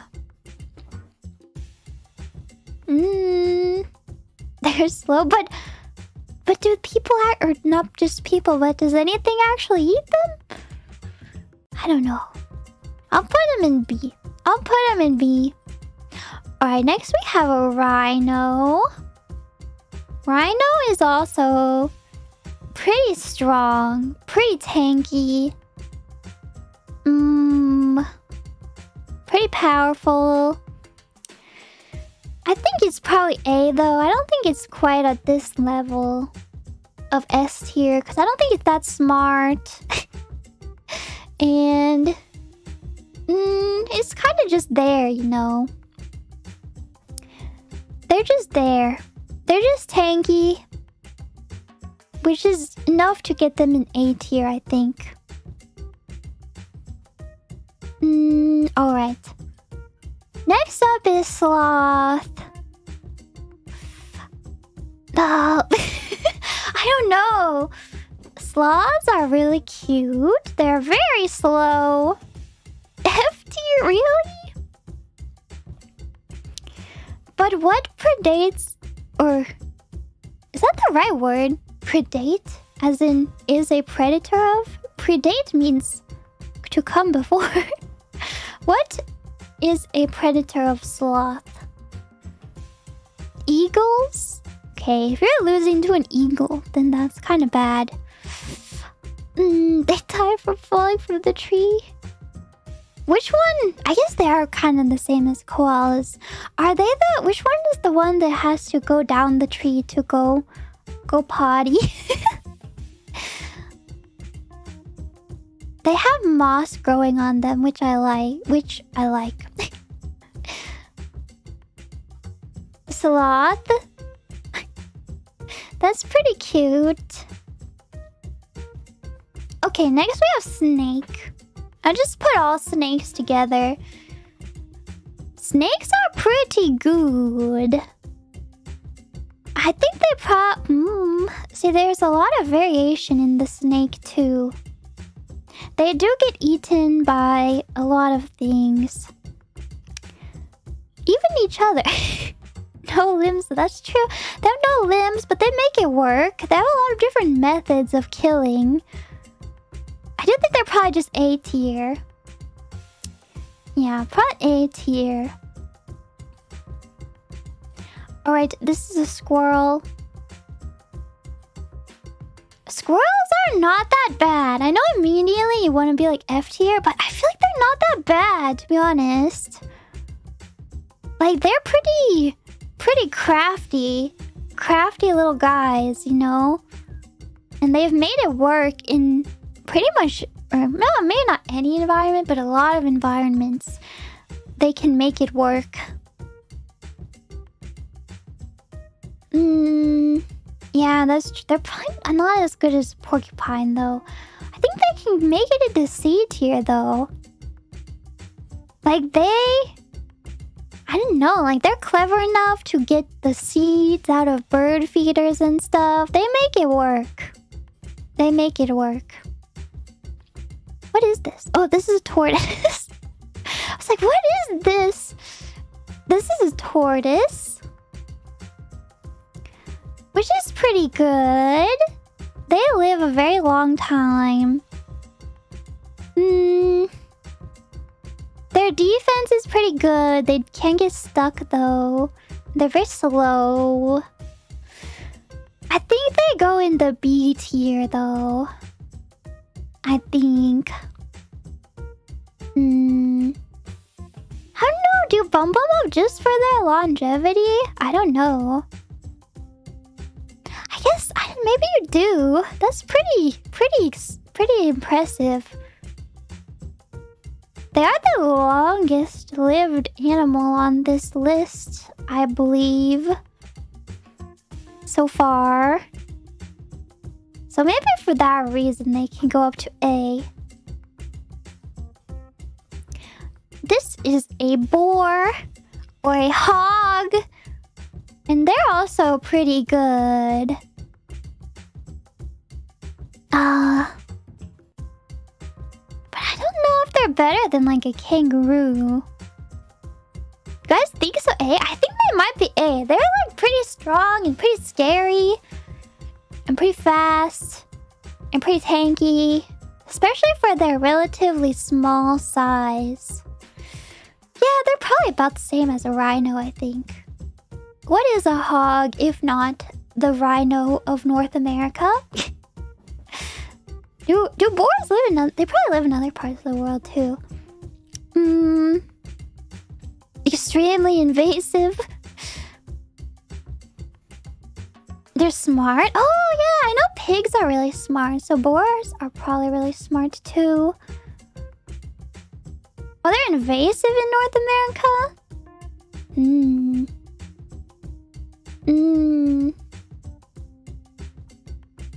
They're slow, but do people or not just people, but does anything actually eat them? I don't know. I'll put them in B. I'll put them in B. Alright, next we have a rhino. Rhino is also pretty strong, pretty tanky. Pretty powerful. I think it's probably A though. I don't think it's quite at this level of S tier because I don't think it's that smart. And it's kind of just there, you know. They're just there. They're just tanky, which is enough to get them in A tier, I think. Alright. Next up is sloth. I don't know. Sloths are really cute. They're very slow. F tier, really? But what predates, or is that the right word? Predate? As in, is a predator of? Predate means to come before. What is a predator of sloth? Eagles? Okay, if you're losing to an eagle, then that's kind of bad. They die from falling from the tree. Which one? I guess they are kind of the same as koalas. Are they the... Which one is the one that has to go down the tree to go potty? They have moss growing on them, which I like. Sloth. That's pretty cute. Okay, next we have snake. I just put all snakes together. Snakes are pretty good. I think they see, there's a lot of variation in the snake too. They do get eaten by a lot of things. Even each other. No limbs, that's true. They have no limbs, but they make it work. They have a lot of different methods of killing. I do think they're probably just A tier. Yeah, probably A tier. Alright, this is a squirrel. Squirrels are not that bad. I know immediately you want to be like F tier, but I feel like they're not that bad, to be honest. Like, they're pretty crafty. Crafty little guys, you know? And they've made it work in pretty much, or no, maybe not any environment, but a lot of environments. They can make it work. Yeah, they're probably not as good as porcupine though. I think they can make it into C tier though. Like I don't know, like they're clever enough to get the seeds out of bird feeders and stuff. They make it work. They make it work. What is this? Oh, this is a tortoise. I was like, what is this? This is a tortoise. Which is pretty good. They live a very long time. Their defense is pretty good. They can get stuck though. They're very slow. I think they go in the B tier though. I think. I don't know. Do bump them up just for their longevity? I don't know. I guess maybe you do. That's pretty impressive. They are the longest lived animal on this list, I believe. So far. So maybe for that reason they can go up to A. This is a boar or a hog. And they're also pretty good. But I don't know if they're better than like a kangaroo. You guys think so? A? I think they might be A. They're like pretty strong and pretty scary. And pretty fast. And pretty tanky. Especially for their relatively small size. Yeah, they're probably about the same as a rhino, I think. What is a hog if not the rhino of North America. Do boars live in... They probably live in other parts of the world too. Extremely invasive. They're smart. Oh yeah, I know pigs are really smart. So boars are probably really smart too. Oh, they're invasive in North America?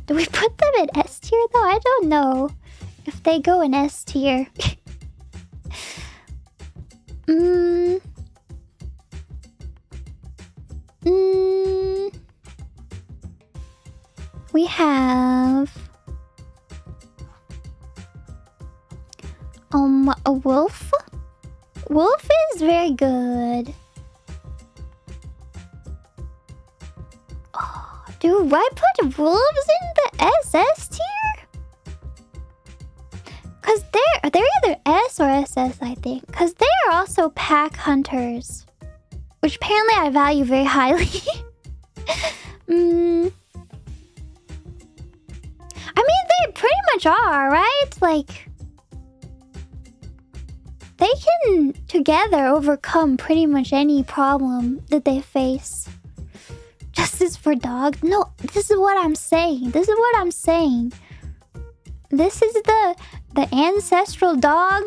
Do we put them in S tier though? I don't know if they go in S tier. We have a wolf. Wolf is very good. Oh, do I put wolves in the SS tier? Cause they're either S or SS, I think. Cause they are also pack hunters, which apparently I value very highly. I mean, they pretty much are, right? Like, they can together overcome pretty much any problem that they face. Justice for dogs? No, this is what I'm saying. This is what I'm saying. This is the ancestral dog,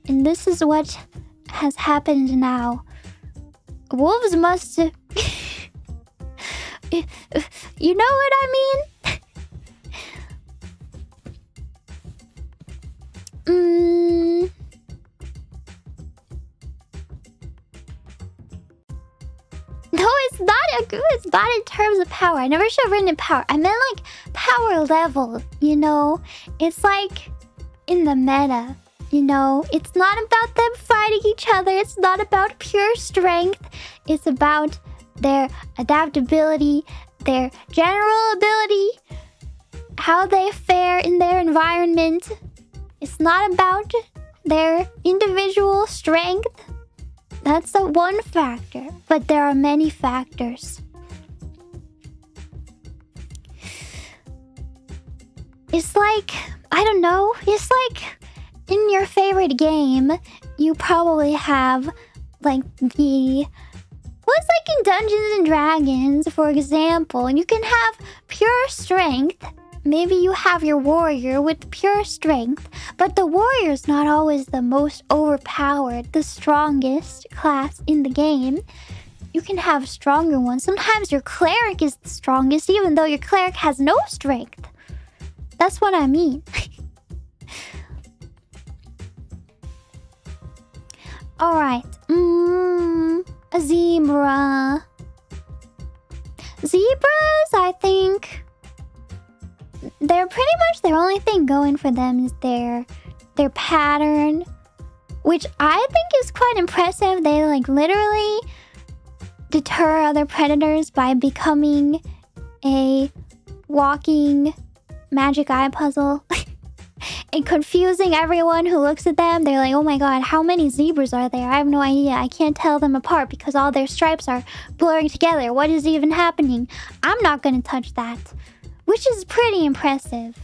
and this is what has happened now. Wolves must... You know what I mean? No, it's not in terms of power. I never should have written in power. I meant like power level, you know? It's like in the meta, you know? It's not about them fighting each other. It's not about pure strength. It's about their adaptability, their general ability, how they fare in their environment. It's not about their individual strength. That's the one factor, but there are many factors. It's like, I don't know, it's like in your favorite game, you probably have like what's like in Dungeons and Dragons, for example, and you can have pure strength. Maybe you have your warrior with pure strength, but the warrior's not always the most overpowered, the strongest class in the game. You can have stronger ones. Sometimes your cleric is the strongest, even though your cleric has no strength. That's what I mean. Alright. A zebra. Zebras, I think... they're pretty much the only thing going for them is their pattern, which I think is quite impressive. They like literally deter other predators by becoming a walking magic eye puzzle and confusing everyone who looks at them. They're like, oh my god, how many zebras are there? I have no idea. I can't tell them apart because all their stripes are blurring together. What is even happening? I'm not gonna touch that. Which is pretty impressive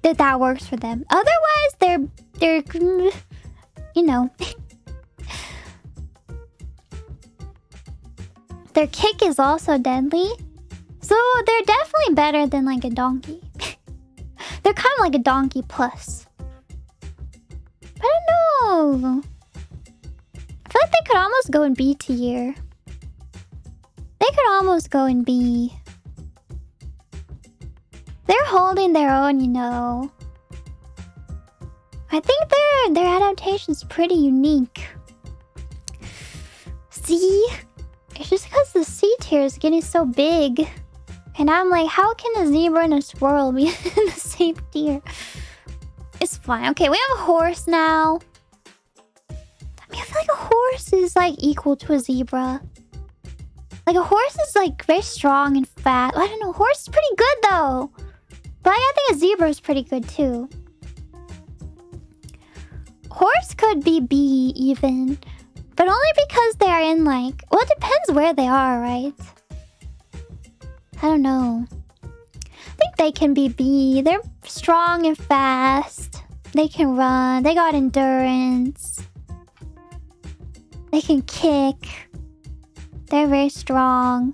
that works for them. Otherwise, they're you know, their kick is also deadly. So they're definitely better than like a donkey. They're kind of like a donkey plus. I don't know. I feel like they could almost go in B tier. They could almost go in B. They're holding their own, you know. I think their adaptation's pretty unique. See? It's just because the C tier is getting so big. And I'm like, how can a zebra and a squirrel be in the same tier? It's fine. Okay, we have a horse now. I mean, I feel like a horse is like equal to a zebra. Like a horse is like very strong and fat. I don't know, horse is pretty good though. But I think a zebra is pretty good too. Horse could be B even. But only because they are in like... well, it depends where they are, right? I don't know. I think they can be B. They're strong and fast. They can run. They got endurance. They can kick. They're very strong.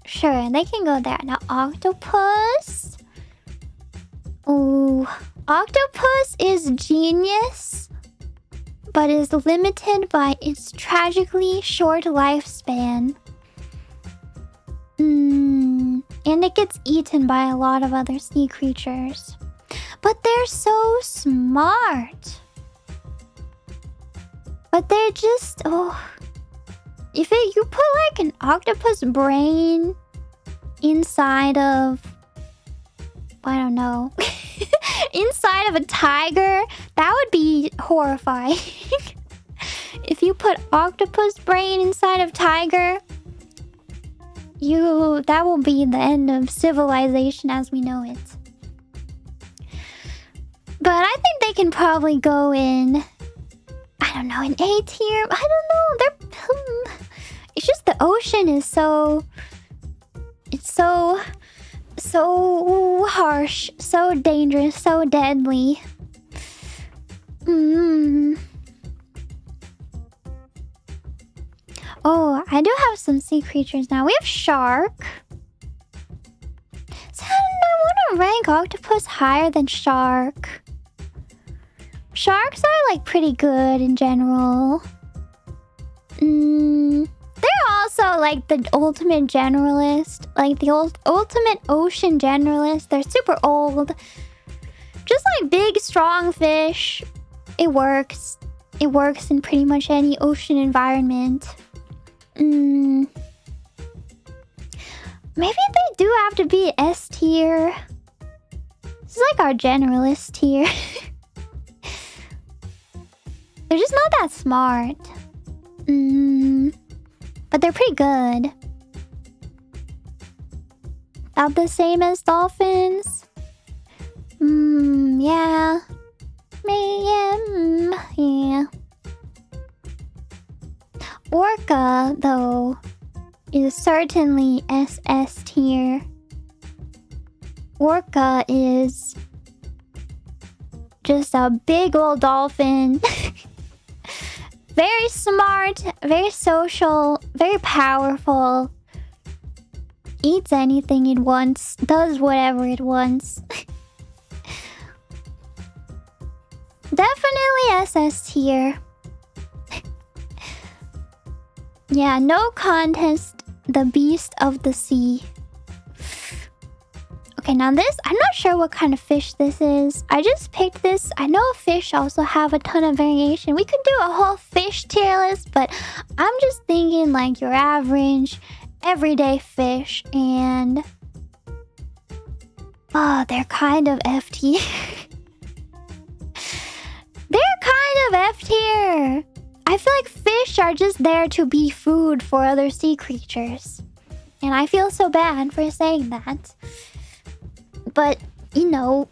Sure, they can go there. Now, octopus. Ooh, octopus is genius, but is limited by its tragically short lifespan. And it gets eaten by a lot of other sea creatures. But they're so smart. But they're just... oh... you put like an octopus brain inside of... I don't know. Inside of a tiger, that would be horrifying. If you put octopus brain inside of tiger, that will be the end of civilization as we know it. But I think they can probably go in, I don't know, in A tier. I don't know. It's just the ocean is so... it's so harsh, so dangerous, so deadly. Oh, I do have some sea creatures now. We have shark. So I want to rank octopus higher than shark. Sharks are like pretty good in general. They're also like the ultimate generalist, like the ultimate ocean generalist. They're super old. Just like big, strong fish. It works. It works in pretty much any ocean environment. Maybe they do have to be S tier. This is like our generalist tier. They're just not that smart. But they're pretty good. About the same as dolphins? Yeah. Yeah. Orca, though, is certainly SS tier. Orca is just a big old dolphin. Very smart, very social, very powerful. Eats anything it wants, does whatever it wants. Definitely SS tier. Yeah, no contest, the beast of the sea. Okay, now this, I'm not sure what kind of fish this is. I just picked this. I know fish also have a ton of variation. We could do a whole fish tier list, but I'm just thinking like your average, everyday fish. And... oh, they're kind of F tier. They're kind of F tier. I feel like fish are just there to be food for other sea creatures. And I feel so bad for saying that. But, you know...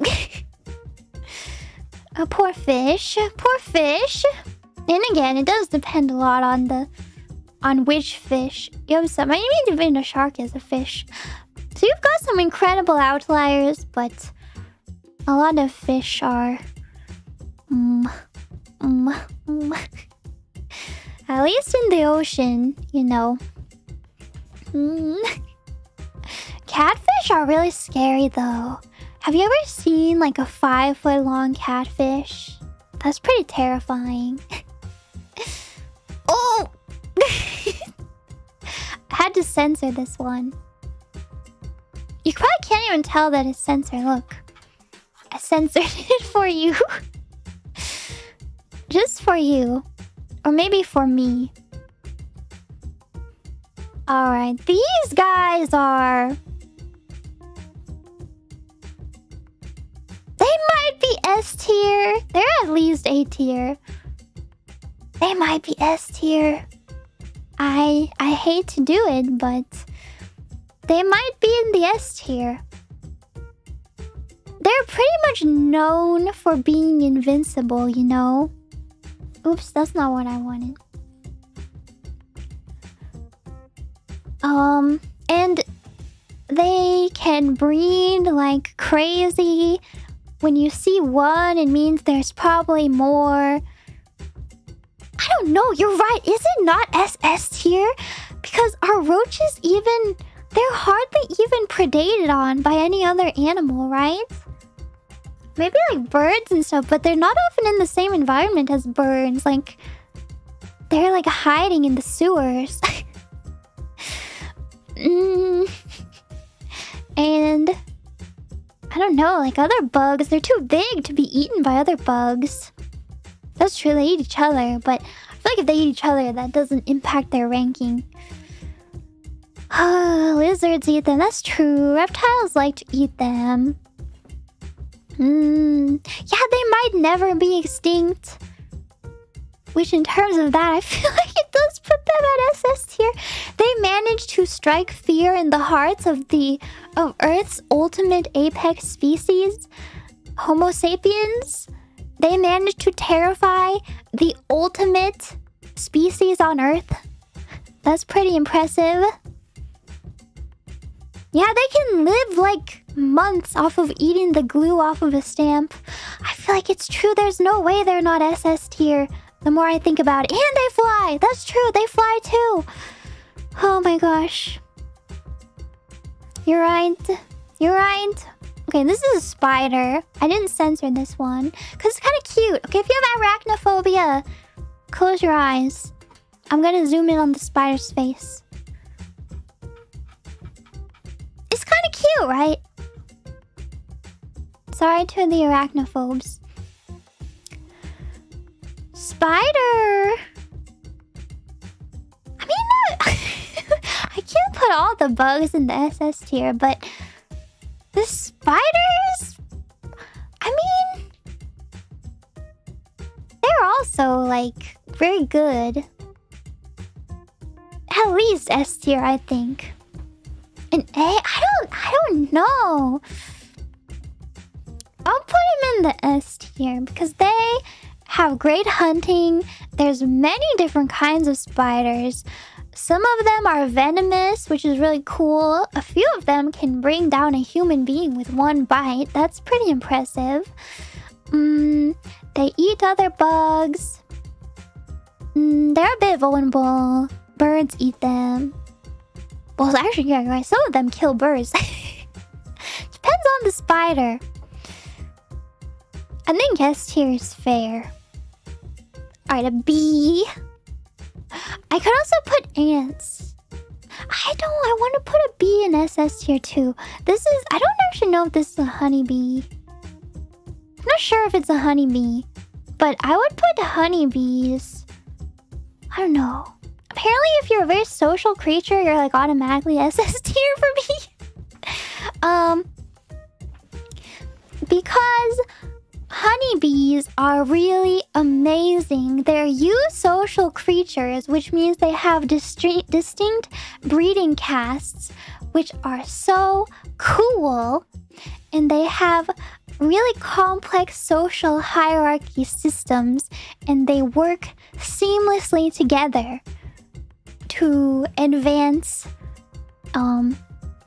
a poor fish. Poor fish. And again, it does depend a lot on which fish. You have some... I mean, even a shark is a fish. So you've got some incredible outliers, but... a lot of fish are... at least in the ocean, you know. Catfish are really scary though. Have you ever seen like a 5-foot-long catfish? That's pretty terrifying. Oh! I had to censor this one. You probably can't even tell that it's censored. Look. I censored it for you. Just for you. Or maybe for me. Alright, these guys are... they might be S tier. They're at least A tier. They might be S tier. I hate to do it, but... they might be in the S tier. They're pretty much known for being invincible, you know? Oops, that's not what I wanted. And they can breed like crazy. When you see one, it means there's probably more. I don't know, you're right. Is it not SS tier? Because are roaches even... They're hardly even predated on by any other animal, right? Maybe like birds and stuff, but they're not often in the same environment as birds. Like, they're like hiding in the sewers. And I don't know, like other bugs, they're too big to be eaten by other bugs. That's true, they eat each other, but I feel like if they eat each other, that doesn't impact their ranking. Lizards eat them, that's true. Reptiles like to eat them. Yeah, they might never be extinct. Which in terms of that, I feel like it does put them at SS tier. They managed to strike fear in the hearts of Earth's ultimate apex species, Homo sapiens. They managed to terrify the ultimate species on Earth. That's pretty impressive. Yeah, they can live like months off of eating the glue off of a stamp. I feel like it's true. There's no way they're not SS tier. The more I think about it. And they fly! That's true, they fly too! Oh my gosh. You're right. You're right. Okay, this is a spider. I didn't censor this one. Because it's kind of cute. Okay, if you have arachnophobia, close your eyes. I'm gonna zoom in on the spider's face. It's kind of cute, right? Sorry to the arachnophobes. Spider! I mean, I can't put all the bugs in the SS tier, but the spiders? I mean, they're also, like, very good. At least S tier, I think. An A? I don't know. I'll put him in the S tier because they have great hunting. There's many different kinds of spiders. Some of them are venomous, which is really cool. A few of them can bring down a human being with one bite. That's pretty impressive. They eat other bugs. They're a bit vulnerable. Birds eat them. Well, actually, yeah, right. Some of them kill birds. Depends on the spider. I think S tier is fair. Alright, a B. I could also put ants. I want to put a bee in SS tier too. I don't actually know if this is a honeybee. I'm not sure if it's a honeybee. But I would put honeybees. I don't know. Apparently if you're a very social creature, you're like automatically SS tier for me. Because honeybees are really amazing. They're eusocial creatures, which means they have distinct breeding castes, which are so cool. And they have really complex social hierarchy systems, and they work seamlessly together to advance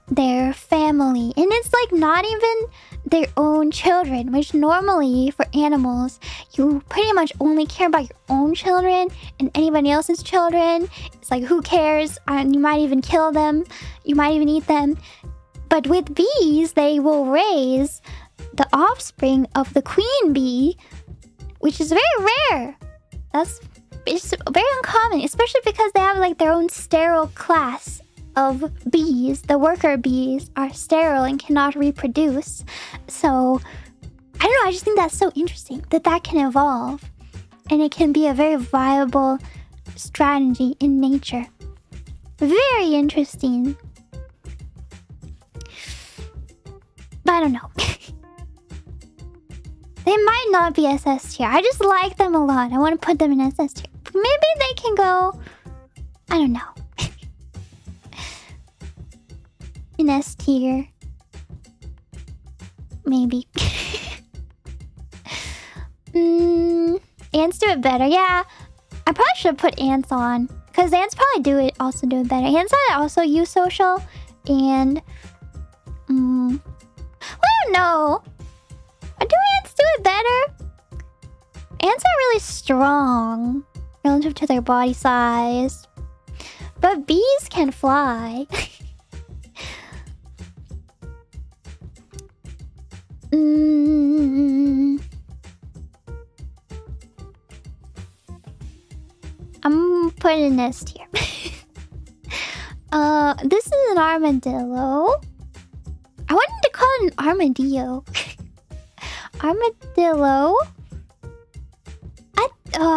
their family. And it's like not even their own children, which normally for animals you pretty much only care about your own children, and anybody else's children, it's like who cares, and you might even kill them, you might even eat them. But with bees, they will raise the offspring of the queen bee, which is very rare. It's very uncommon, especially because they have like their own sterile class of bees. The worker bees are sterile and cannot reproduce. So, I don't know, I just think that's so interesting that can evolve. And it can be a very viable strategy in nature. Very interesting. But I don't know. They might not be SS tier. I just like them a lot. I want to put them in SS tier. Maybe they can go... I don't know. In S tier. Maybe. Ants do it better. Yeah. I probably should have put ants on Because ants probably also do it better. Ants are also eusocial, and I don't know. Do ants do it better? Ants are really strong relative to their body size, but bees can fly. I'm putting a nest here. This is an armadillo. I wanted to call it an armadillo. Armadillo.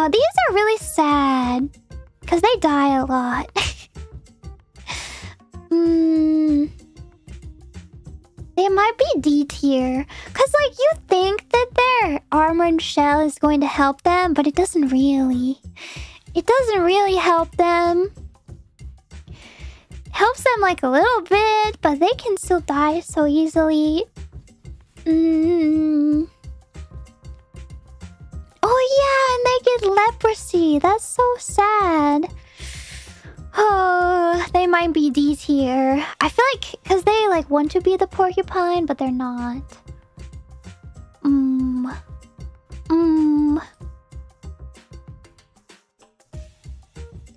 These are really sad because they die a lot. They might be D tier because, like, you think that their armored shell is going to help them, but it doesn't really. It doesn't really help them. Helps them like a little bit, but they can still die so easily. Oh yeah, and they get leprosy. That's so sad. Oh, they might be D tier. I feel like because they like want to be the porcupine, but they're not.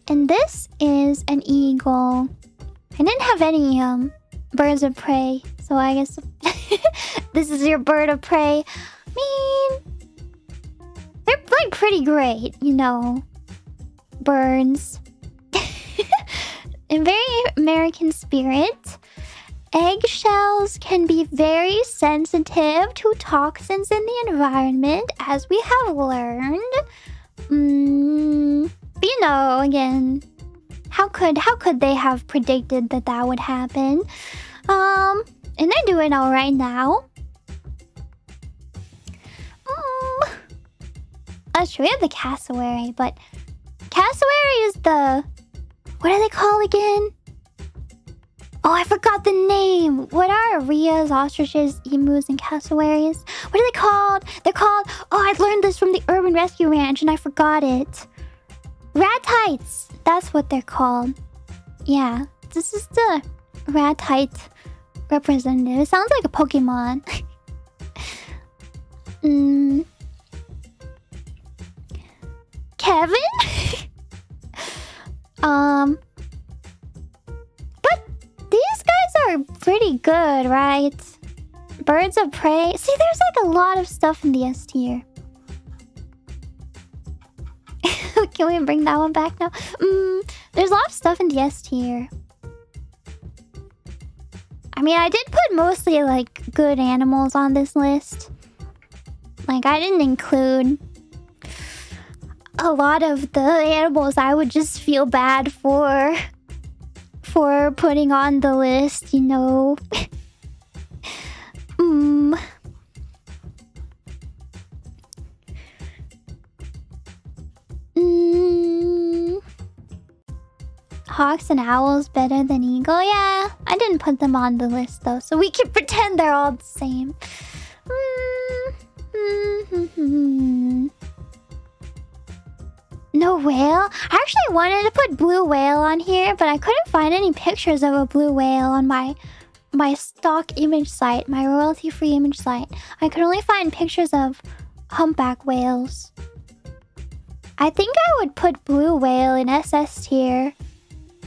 And this is an eagle. I didn't have any birds of prey, so I guess this is your bird of prey. I mean, they're like pretty great, you know. Birds. In very American spirit, eggshells can be very sensitive to toxins in the environment, as we have learned. But you know, again, how could they have predicted that that would happen? And they're doing all right now. That's true. We have the cassowary, but cassowary is the... What are they called again? Oh, I forgot the name. What are rheas, ostriches, emus, and cassowaries? What are they called? They're called... Oh, I learned this from the Urban Rescue Ranch and I forgot it. Ratites. That's what they're called. Yeah, this is the ratite representative. It sounds like a Pokemon. Kevin? But these guys are pretty good, right? Birds of prey. See, there's like a lot of stuff in the S tier. Can we bring that one back now? There's a lot of stuff in the S tier. I mean, I did put mostly like good animals on this list. Like, I didn't include a lot of the animals I would just feel bad for putting on the list, you know. Hawks and owls better than eagle? Yeah, I didn't put them on the list though, so we can pretend they're all the same. No whale? I actually wanted to put blue whale on here, but I couldn't find any pictures of a blue whale on my stock image site, my royalty-free image site. I could only find pictures of humpback whales. I think I would put blue whale in SS tier.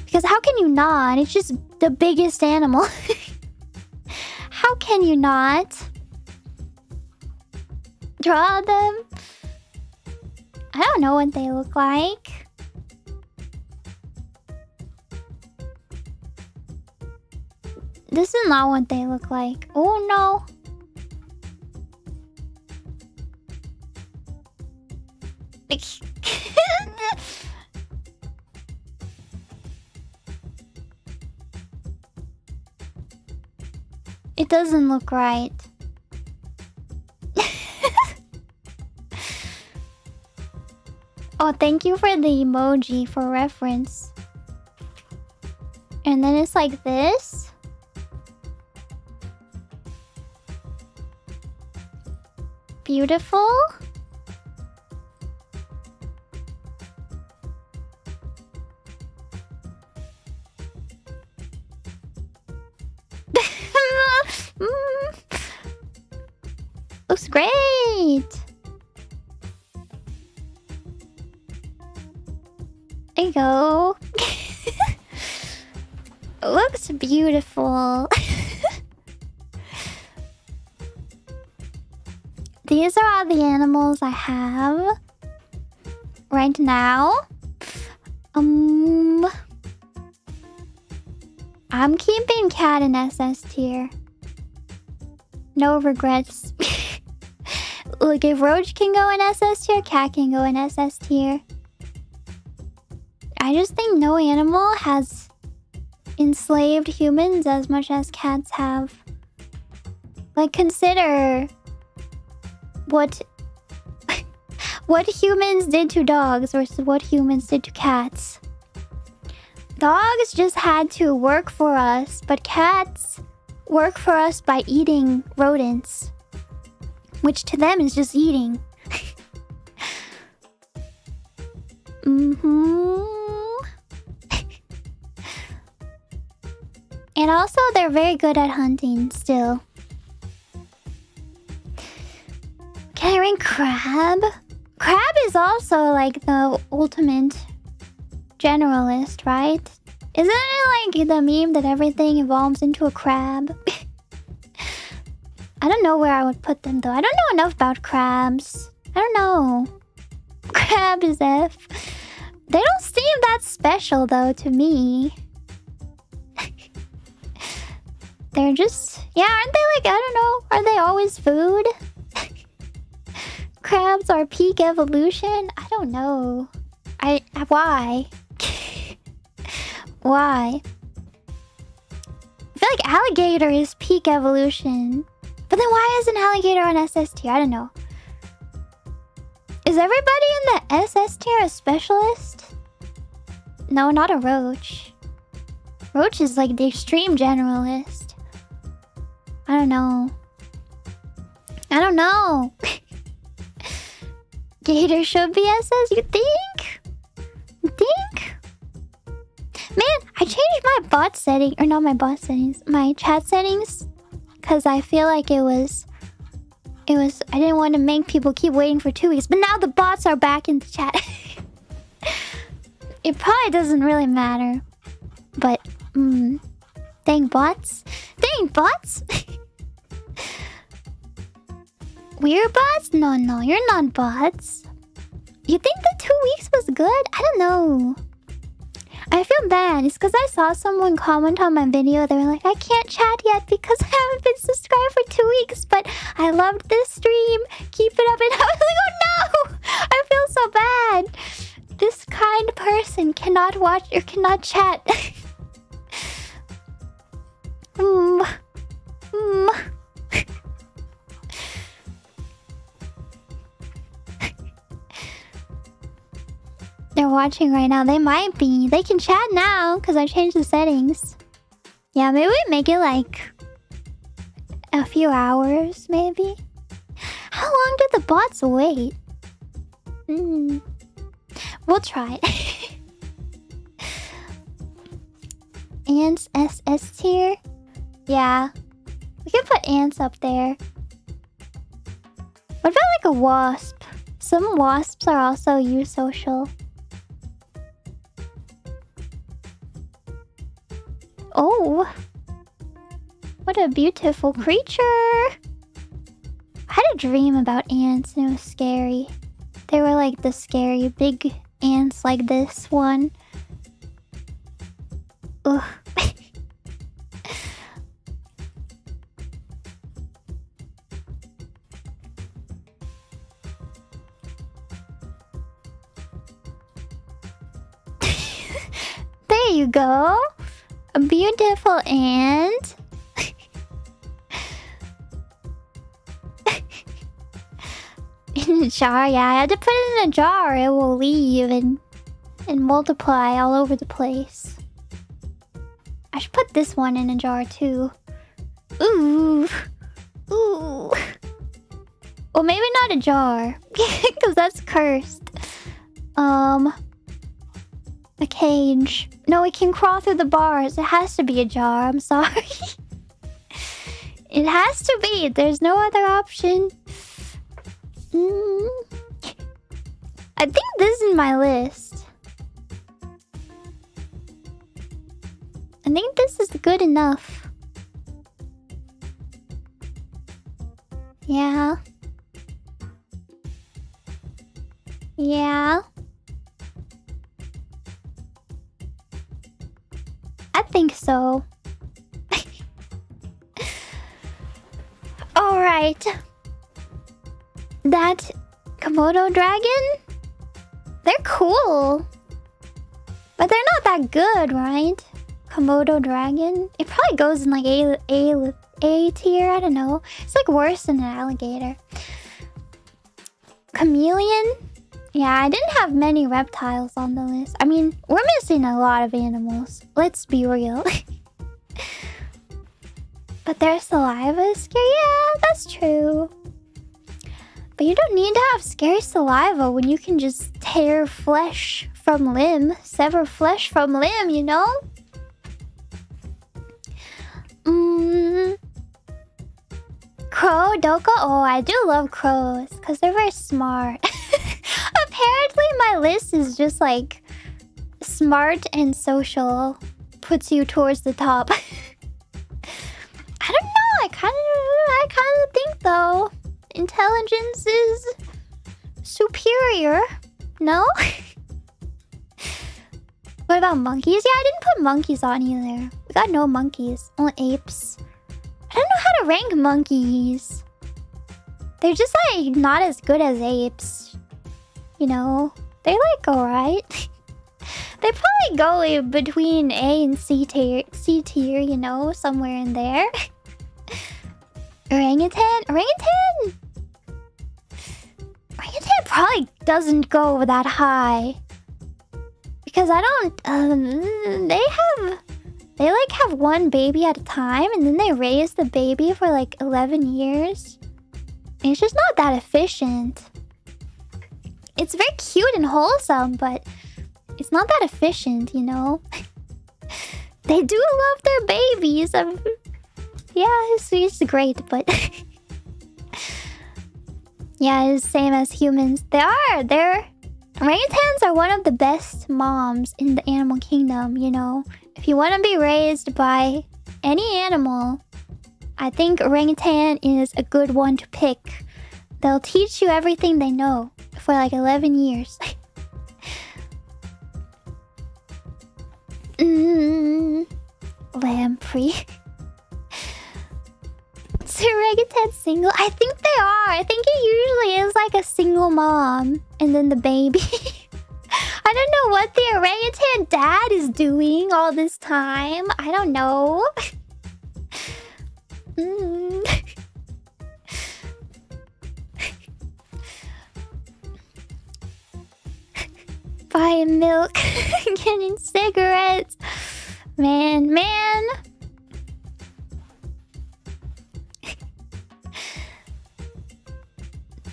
Because how can you not? It's just the biggest animal. How can you not? Draw them? I don't know what they look like. This is not what they look like. Oh no. It doesn't look right. Oh, thank you for the emoji for reference. And then it's like this. Beautiful. great. There you go. It looks beautiful. These are all the animals I have right now. I'm keeping cat in SS tier. No regrets. Look, if roach can go in SS tier, cat can go in SS tier. I just think no animal has enslaved humans as much as cats have. Like, consider what humans did to dogs versus what humans did to cats. Dogs just had to work for us, but cats work for us by eating rodents, which to them is just eating. And also, they're very good at hunting still. Can I rank crab? Crab is also like the ultimate generalist, right? Isn't it like the meme that everything evolves into a crab? I don't know where I would put them though. I don't know enough about crabs. I don't know. Crab is F. They don't seem that special though to me. They're just... yeah, aren't they like... I don't know. Are they always food? Crabs are peak evolution? I don't know. Why? Why? I feel like alligator is peak evolution. But then why is an alligator on SS tier? I don't know. Is everybody in the SS tier a specialist? No, not a roach. Roach is like the extreme generalist. I don't know. I don't know. Gator should be SS, you think? You think? Man, I changed my bot setting, or not my bot settings, my chat settings, because I feel like it was, I didn't want to make people keep waiting for 2 weeks, but now the bots are back in the chat. It probably doesn't really matter, but, dang bots. Dang bots! We're bots? No, you're not bots. You think the 2 weeks was good? I don't know. I feel bad. It's because I saw someone comment on my video. They were like, I can't chat yet because I haven't been subscribed for 2 weeks, but I loved this stream. Keep it up. And I was like, oh no! I feel so bad. This kind person cannot watch or cannot chat. They're watching right now. They might be. They can chat now because I changed the settings. Yeah, maybe we make it like a few hours, maybe. How long did the bots wait? We'll try it. Ants SS tier? Yeah. We can put ants up there. What about like a wasp? Some wasps are also eusocial. Oh, what a beautiful creature. I had a dream about ants and it was scary. They were like the scary big ants like this one. Ugh. There you go. A beautiful ant. In a jar, yeah. I had to put it in a jar. It will leave and multiply all over the place. I should put this one in a jar too. Ooh. Ooh. Well, maybe not a jar. Because that's cursed. A cage. No, it can crawl through the bars. It has to be a jar. I'm sorry. It has to be. There's no other option. I think this is my list. I think this is good enough. Yeah. Yeah. I think so. Alright. That Komodo dragon? They're cool. But they're not that good, right? Komodo dragon? It probably goes in like A tier, I don't know. It's like worse than an alligator. Chameleon? Yeah, I didn't have many reptiles on the list. I mean, we're missing a lot of animals. Let's be real. But their saliva is scary. Yeah, that's true. But you don't need to have scary saliva when you can just tear flesh from limb. Sever flesh from limb, you know? Crow, Doka? Oh, I do love crows. Because they're very smart. Apparently my list is just like... smart and social. Puts you towards the top. I don't know. I kind of think though, intelligence is superior. No? What about monkeys? Yeah, I didn't put monkeys on either. We got no monkeys, only apes. I don't know how to rank monkeys. They're just like not as good as apes. You know, they're like alright. They probably go in between A and C tier, you know, somewhere in there. Orangutan probably doesn't go that high. Because I don't... They like have one baby at a time, and then they raise the baby for like 11 years. And it's just not that efficient. It's very cute and wholesome, but it's not that efficient, you know? They do love their babies. Yeah, it's great, but... yeah, it's the same as humans. Orangutans are one of the best moms in the animal kingdom, you know? If you want to be raised by any animal, I think orangutan is a good one to pick. They'll teach you everything they know for like 11 years. Lamprey. Is orangutan single? I think they are. I think it usually is like a single mom and then the baby. I don't know what the orangutan dad is doing all this time. I don't know. Buying milk, getting cigarettes. Man.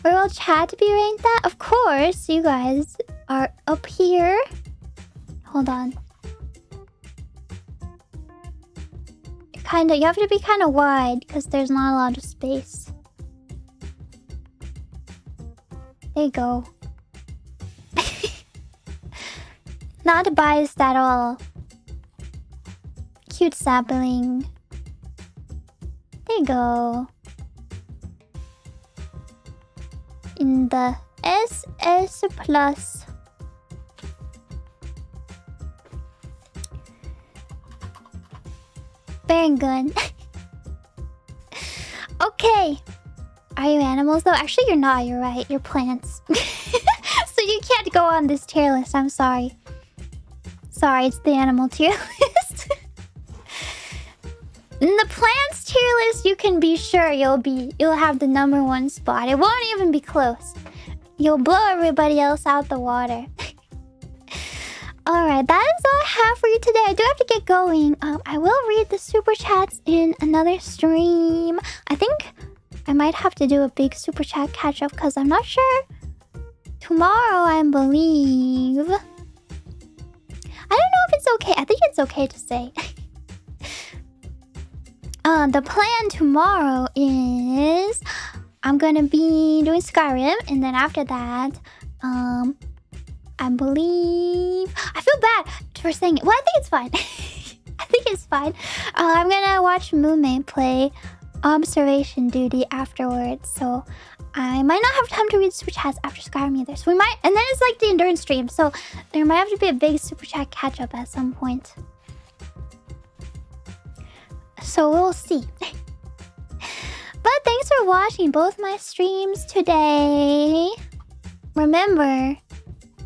We're all chat to be ranked that? Of course, you guys are up here. Hold on. You have to be kind of wide because there's not a lot of space. There you go. Not biased at all. Cute sapling. There you go. In the SS plus. Very good. Okay. Are you animals though? Actually, you're not. You're right. You're plants. So you can't go on this tier list. I'm sorry. Sorry, it's the animal tier list. In the plants tier list, you can be sure you'll have the #1 spot. It won't even be close. You'll blow everybody else out the water. Alright, that is all I have for you today. I do have to get going. I will read the super chats in another stream. I think I might have to do a big super chat catch up because I'm not sure. Tomorrow, I believe. I don't know if it's okay. I think it's okay to say. The plan tomorrow is I'm gonna be doing Skyrim, and then after that, I believe I feel bad for saying it. Well, I think it's fine. I think it's fine. I'm gonna watch Mumei play Observation Duty afterwards, so I might not have time to read super chats after Skyrim either. So we might, and then it's like the endurance stream, so there might have to be a big super chat catch up at some point. So we'll see. But thanks for watching both my streams today. Remember,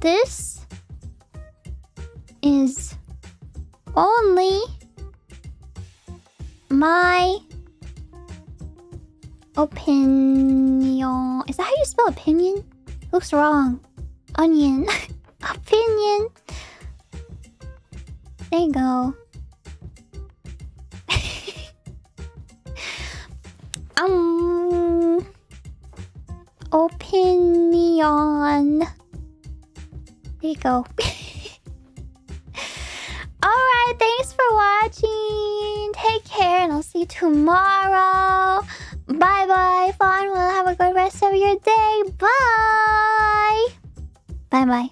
this is only my opinion. Is that how you spell opinion? Looks wrong. Onion. Opinion. There you go. Opinion. There you go. Alright, thanks for watching. Take care, and I'll see you tomorrow. Bye bye, fun. Well, have a good rest of your day. Bye. Bye bye.